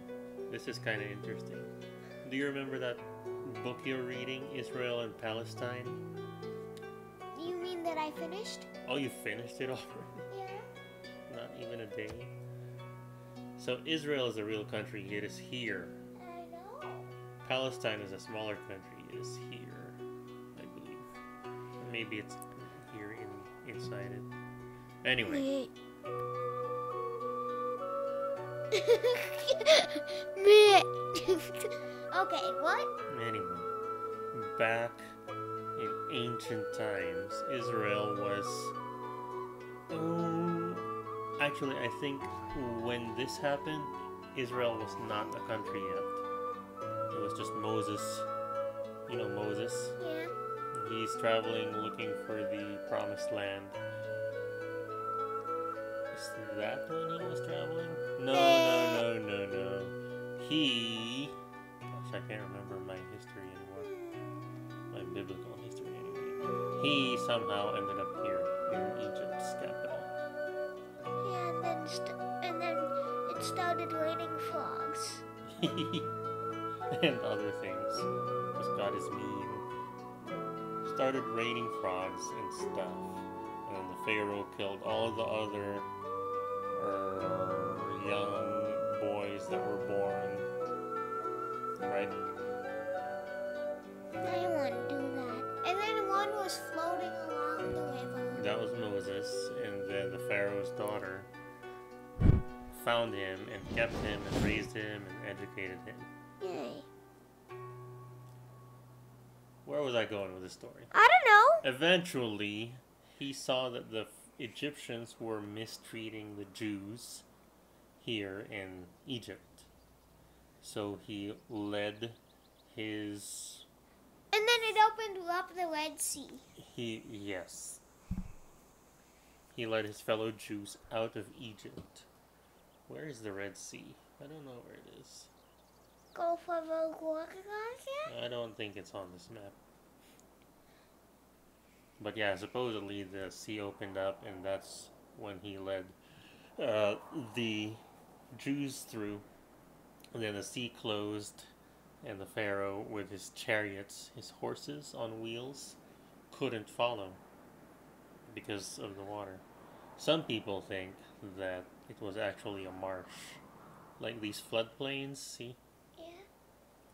This is kind of interesting. Do you remember that book you're reading, Israel and Palestine? You mean that I finished? Oh, you finished it already? Yeah. Not even a day. So Israel is a real country. It is here. I know. Palestine is a smaller country. It is here, I believe. Or maybe it's here inside it. Anyway. Okay, what? Anyway, back in ancient times, Israel was. Actually, I think when this happened, Israel was not a country yet. It was just Moses. You know Moses? Yeah. He's traveling looking for the promised land. Is that when he was traveling? No. He... Gosh, I can't remember my history anymore. My biblical history anyway. He somehow ended up here in Egypt's capital. Yeah, and then it started raining frogs. And other things. Because God is mean. Started raining frogs and stuff. And then the Pharaoh killed all the other young boys that were born. Right? I want to do that. And then one was floating along the river. That was Moses. And then the Pharaoh's daughter found him and kept him and raised him and educated him. Yay. Where was I going with this story? I don't know. Eventually, he saw that the Egyptians were mistreating the Jews here in Egypt. So he led his... And then it opened up the Red Sea. He led his fellow Jews out of Egypt. Where is the Red Sea? I don't know where it is. Go for the water again? I don't think it's on this map. But yeah, supposedly the sea opened up, and that's when he led the Jews through. And then the sea closed, and the Pharaoh, with his chariots, his horses on wheels, couldn't follow because of the water. Some people think that it was actually a marsh. Like these floodplains, see? Yeah.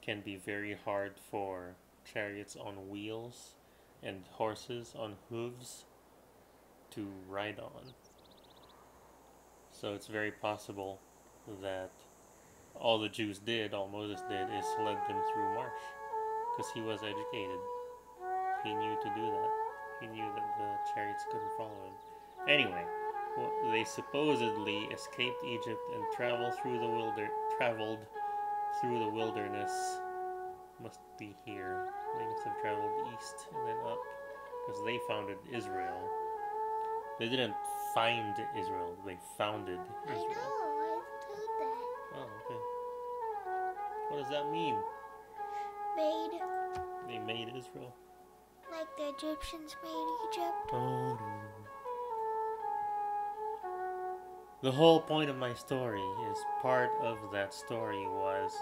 Can be very hard for chariots on wheels and horses on hooves to ride on. So it's very possible that all the Jews did, all Moses did, is led them through marsh. Because he was educated. He knew to do that. He knew that the chariots couldn't follow him. Anyway, they supposedly escaped Egypt and traveled through the wilderness. Must be here. They must have traveled east and then up. Because they founded Israel. They didn't find Israel, they founded Israel. I know, I've heard that. Oh, okay. What does that mean? Made. They made Israel. Like the Egyptians made Egypt. Oh, no. The whole point of my story is part of that story was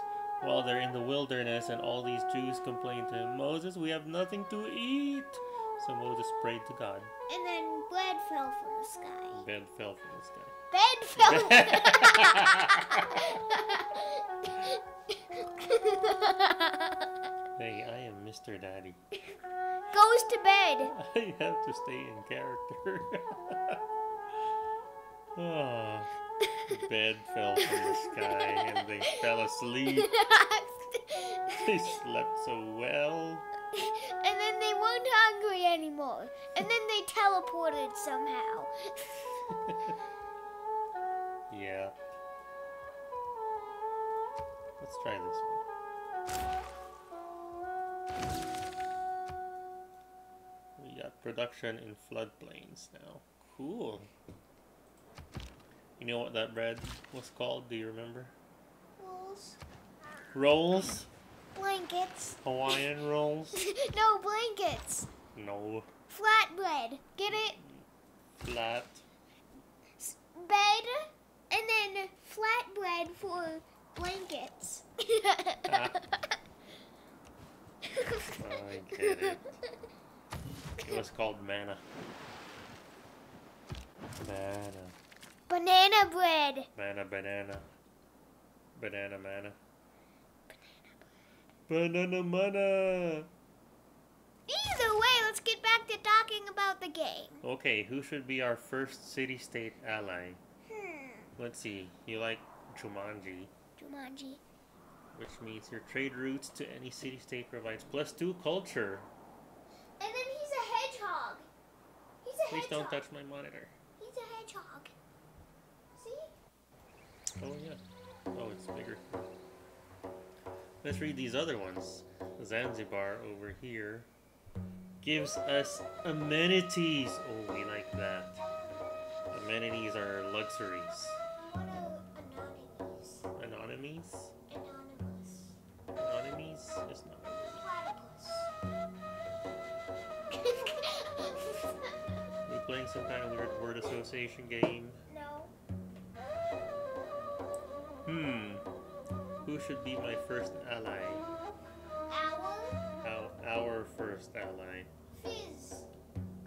while they're in the wilderness and all these Jews complained to him, Moses, we have nothing to eat. So Moses prayed to God. And then bread fell from the sky. Bread fell from the sky. Bed fell. Hey, I am Mr. Daddy. Goes to bed. I have to stay in character. Oh, bed fell from the sky and they fell asleep. They slept so well. And then they weren't hungry anymore. And then they teleported somehow. Yeah. Let's try this one. We got production in floodplains now. Cool. You know what that bread was called? Do you remember? Rolls. Rolls? Blankets. Hawaiian rolls? No, blankets. No. Flatbread. Get it? Flat. Bed. And then flatbread for blankets. Ah, I get it. It was called manna. Manna. Banana bread. Manna banana. Banana manna. Banana manna. Either way, let's get back to talking about the game. Okay, who should be our first city-state ally? Hmm. Let's see. You like Jumanji, Jumanji. which means your trade routes to any city-state provides +2 culture. And then he's a hedgehog. He's a Please hedgehog. don't touch my monitor. He's a hedgehog. See? Oh yeah. Oh, it's bigger. Let's read these other ones. Zanzibar over here gives us amenities. Oh, we like that. Amenities are luxuries. Anonymous. Anonymous? Anonymous. Anonymous is not. Platypus. We're playing some kind of weird word association game. No. Who should be my first ally? Our first ally. Fizz.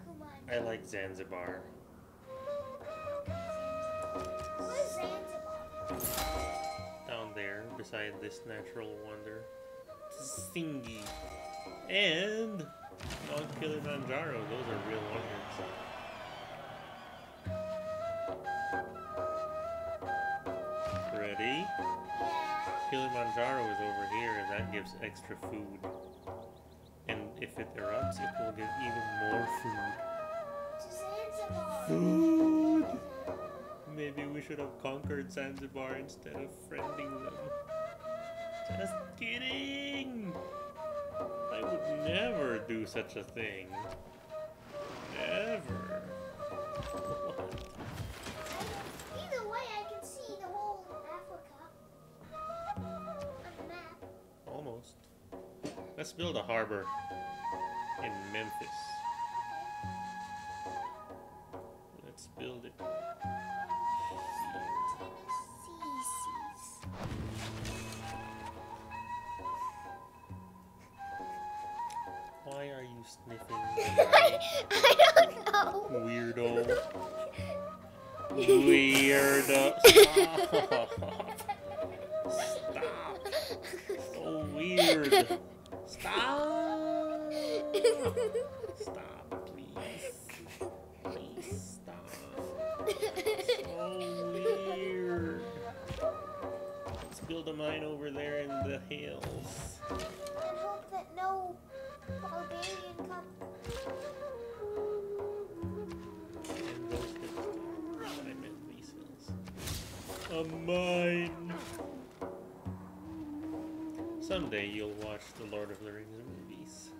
Kumon. I like Zanzibar. Where's Zanzibar? Down there, beside this natural wonder. Tsingy. And Mount Kilimanjaro. Those are real wonders. Ready? Kilimanjaro is over here, and that gives extra food. And if it erupts, it will give even more food. To Zanzibar. Food! Maybe we should have conquered Zanzibar instead of friending them. Just kidding! I would never do such a thing. Never. What? Either way, I can see the whole Africa on the map. Almost. Let's build a harbor in Memphis. Let's build it. Why are you sniffing? I don't know. Weirdo. Weirdo. Stop. So weird. Stop. Stop, please. Please stop. So weird. Let's build a mine over there in the hills. And hope that no barbarian comes. And those hills. I meant these hills. A mine. Someday you'll watch the Lord of the Rings movies.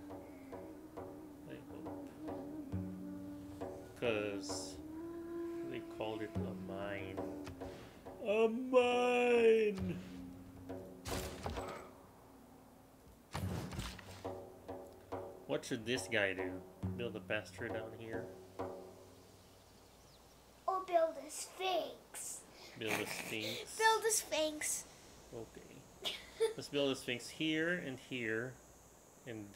I hope. Because they called it a mine. A mine! What should this guy do? Build a pasture down here? Or build a sphinx. Build a sphinx? Build a sphinx. Okay. Let's build a sphinx here and here. And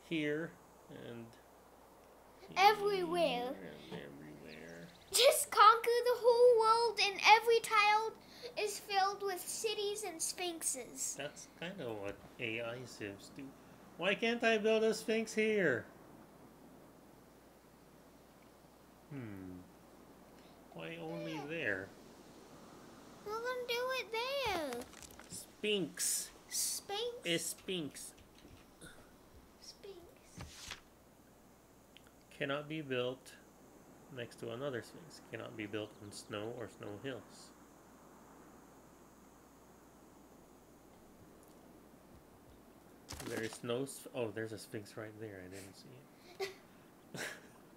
here and Everywhere. And everywhere. Just conquer the whole world, and every tile is filled with cities and sphinxes. That's kind of what AI Sims do. Why can't I build a sphinx here? Why only there? Well, then do it there. Sphinx. Sphinx. a sphinx. Sphinx. Cannot be built next to another sphinx. Cannot be built on snow or snow hills. There is no... Oh, there's a sphinx right there. I didn't see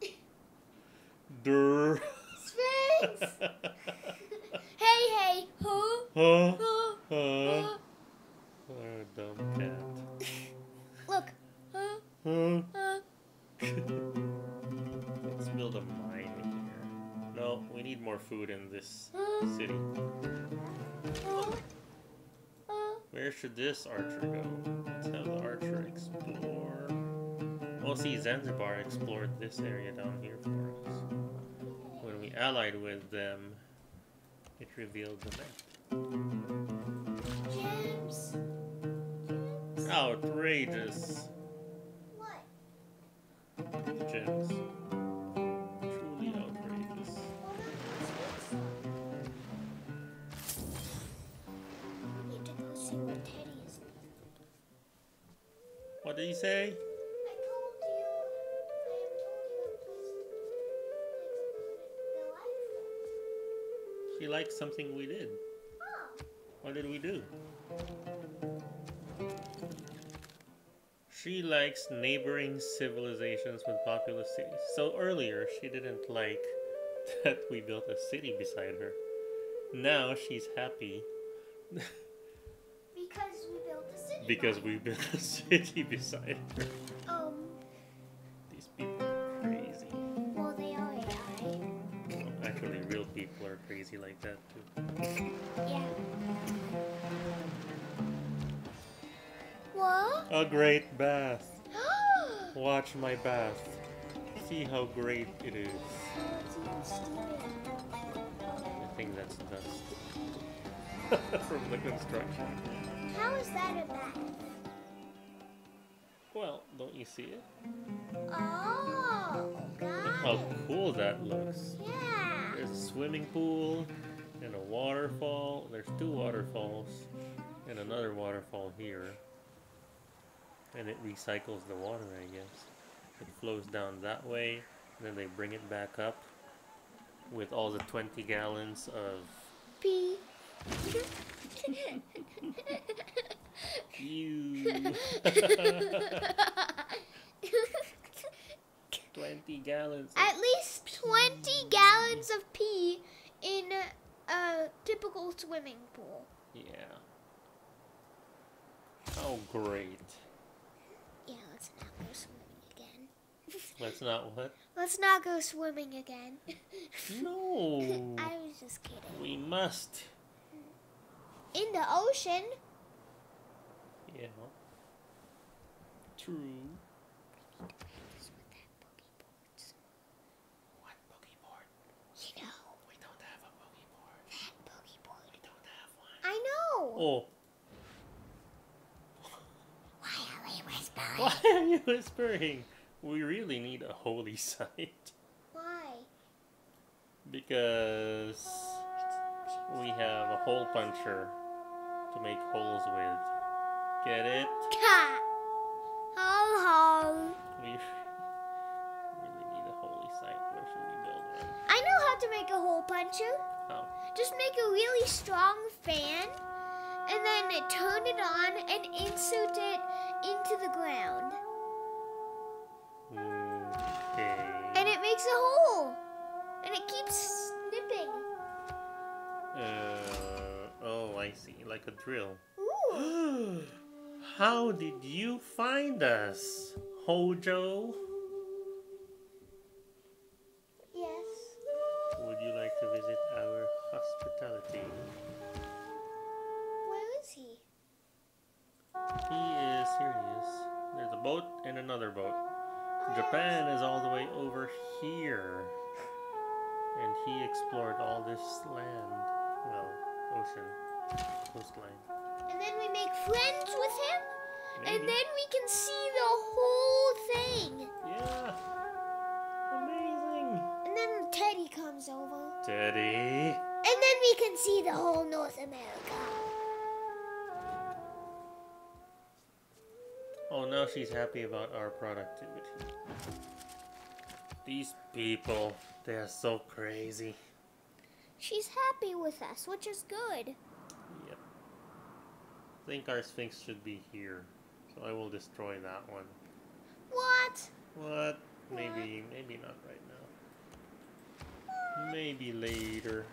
it. Durr. Sphinx! Hey, hey! Huh? Huh? Huh? Huh? Oh, dumb cat. Look! Huh? Huh? Huh? Let's build a mine here. No, we need more food in this Huh? city. Huh? Huh? Where should this archer go? Let's have the archer explore. Well, see, Zanzibar explored this area down here for us. When we allied with them, it revealed the map. Gems! Gems! Outrageous! What? Gems. Truly outrageous. Well, that's Sphinx. We need to go see what Teddy is. What did he say? I told you. I have told you a place like about it. She liked something we did. Oh. What did we do? She likes neighboring civilizations with populous cities. So earlier, she didn't like that we built a city beside her. Now she's happy Because we built a city. because we built a city beside her. These people are crazy. Well, they are AI. Well, actually, real people are crazy like that too. Yeah. What? A great bath. Watch my bath. See how great it is. It's even steaming. I think that's dust from the construction. How is that a bath? Well, don't you see it? Oh, Look got how it. cool that looks. Yeah. There's a swimming pool and a waterfall. There's two waterfalls and another waterfall here. And it recycles the water, I guess. It flows down that way, and then they bring it back up with all the 20 gallons of Pee. you. 20 gallons. At least 20 gallons of pee in a typical swimming pool. Yeah. Oh, great. Yeah, let's not go swimming again. Let's not what? Let's not go swimming again. No. I was just kidding. We must. In the ocean. Yeah. True. What boogie board? You know, We don't have a boogie board. that boogie board. We don't have one. I know. Oh, Why are we whispering? why are you whispering? We really need a holy site Why? because we have a hole puncher to make holes with. Get it? Ha! Ho ho. We really need a holy site. Where should we build one? I know how to make a hole puncher. How? Just make a really strong fan and then turn it on and insert it into the ground. Okay. And it makes a hole. And it keeps snipping. Oh, I see. Like a drill. Ooh. How did you find us, Hojo? Yes. Would you like to visit our hospitality? Where is he? Here he is. There's a boat and another boat. Japan is all the way over here. And he explored all this land. Well, ocean, coastline. And then we make friends with him. Maybe. And then we can see the whole thing. Yeah. Amazing. And then Teddy comes over. Teddy. And then we can see the whole North America. Oh, now she's happy about our productivity. These people, they are so crazy. She's happy with us, which is good. Yep. I think our Sphinx should be here. So I will destroy that one. What? What? Maybe not right now. Maybe later.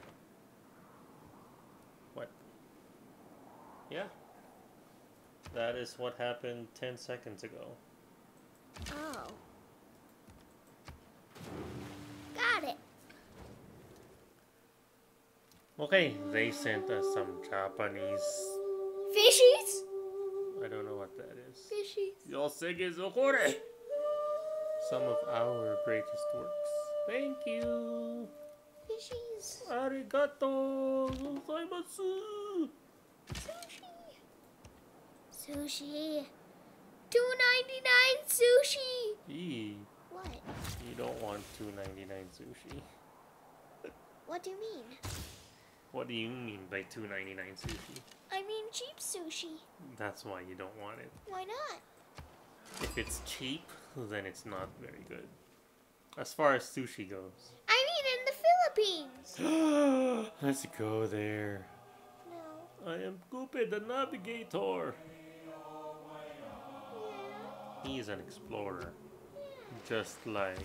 What? Yeah. That is what happened 10 seconds ago. Oh. Got it. Okay, they sent us some Japanese. Fishies? I don't know what that is. Fishies. Yosege Zokore! Some of our greatest works. Thank you! Fishies. Arigato gozaimasu! Sushi. Sushi. $2.99 sushi. Eee, What? you don't want $2.99 sushi. What do you mean? What do you mean by $2.99 sushi? I mean cheap sushi. That's why you don't want it. Why not? If it's cheap, then it's not very good. As far as sushi goes. I mean in the Philippines. Let's go there. No. I am Coupe the Navigator. Yeah. He's an explorer. Just like...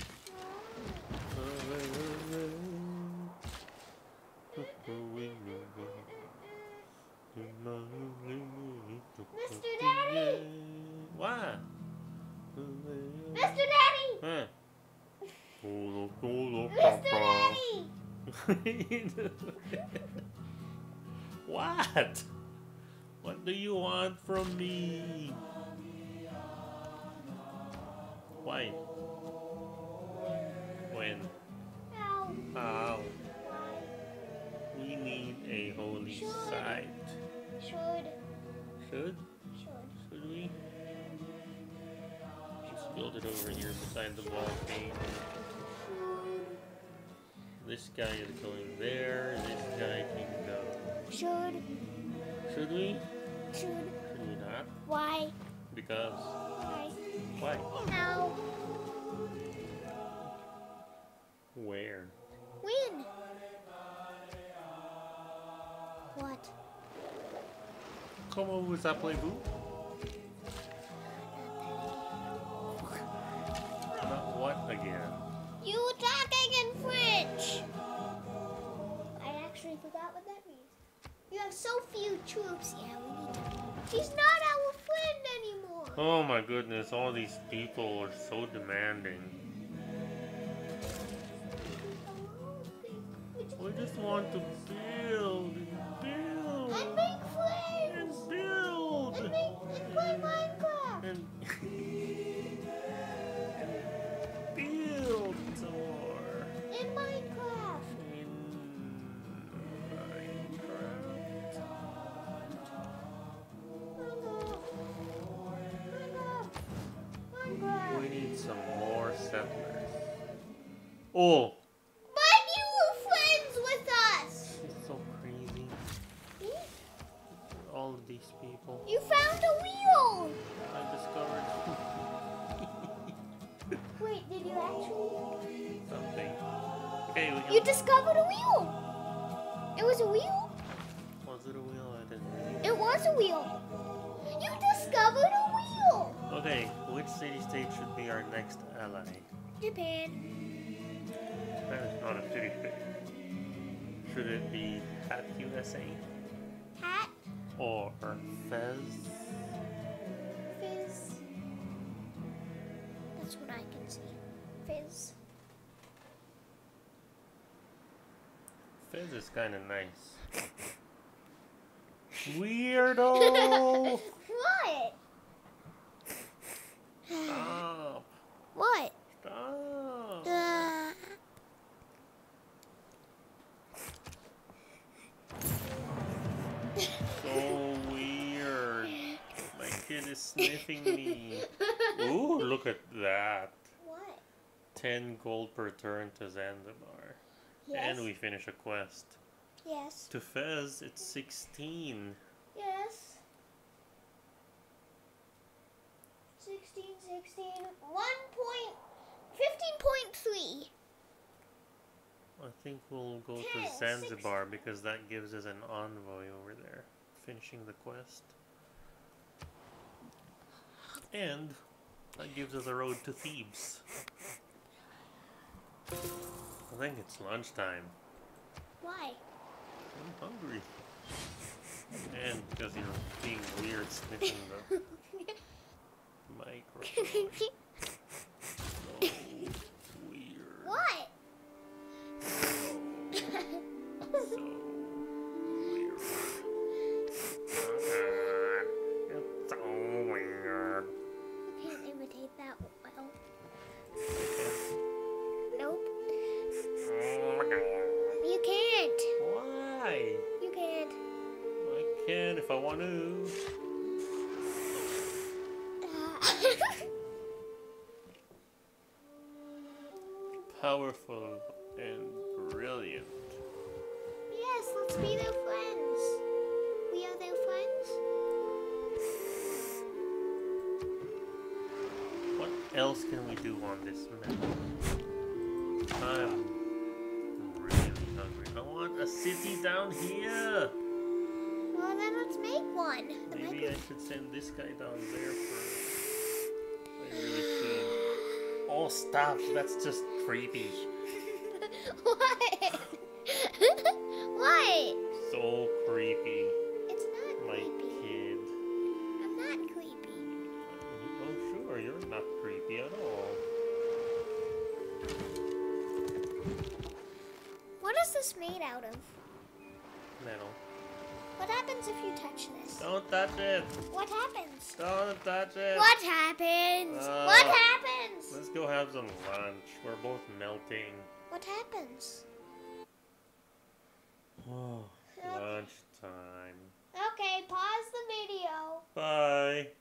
Mr. Daddy! What? Mr. Daddy! Huh? Mr. Daddy! What? What do you want from me? Why? When? Ow. How? We need a holy Should. site. Should. Should? Should. Should we? Let's build it over here beside the volcano. This guy is going there. This guy can go. Should. Should we? Should. Should we not? Why? Because. Why? Why? Ow. Where? When? What? Como vous appelez-vous? Not what again? You talking in French! I actually forgot what that means. You have so few troops. Yeah, we need to. He's not our friend anymore. Oh my goodness, all these people are so demanding. We just want to build and build And make friends. and build And play Minecraft. and build some more In Minecraft. in Minecraft. Minecraft. We need some more settlers. Oh, But you were friends with us. it's so crazy. All of these people. You found a wheel. I discovered Wait, did you actually? something. Okay, we You can... discovered a wheel. It was a wheel? Was it a wheel? I didn't really... It was a wheel. You discovered a wheel. Okay, which city-state should be our next ally? Japan. That is not a city-state. Should it be Hat USA? Hat. Or Fez? Fizz. That's what I can see. Fizz. Fez is kind of nice. Weirdo! What? Stop! What? Stop! So weird. My kid is sniffing me. Ooh, look at that. What? 10 gold per turn to Zanzibar. Yes. And we finish a quest. Yes. To Fez, it's 16. Yes. 16. 15.3. I think we'll go to 10, Zanzibar because that gives us an envoy over there, finishing the quest. And that gives us a road to Thebes. I think it's lunchtime. Why? I'm hungry. And because you're being weird sniffing the microphone. So weird. What? So weird. It's so weird. You can't imitate that well. Nope. You can't. Why? You can't. I can if I want to. Powerful and brilliant. Yes, let's be their friends. We are their friends. What else can we do on this map? I'm really hungry. I want a city down here. Well, then let's make one. Maybe I should send this guy down there first. I really should. Oh, stop. That's just creepy. What? What? So creepy. It's not My creepy. kid. I'm not creepy. Oh, sure. You're not creepy at all. What is this made out of? Metal. What happens if you touch this? Don't touch it. What happens? Don't touch it. What happens? Ah. What happens? Let's go have some lunch. We're both melting. What happens? Oh, lunchtime. Okay, pause the video. Bye.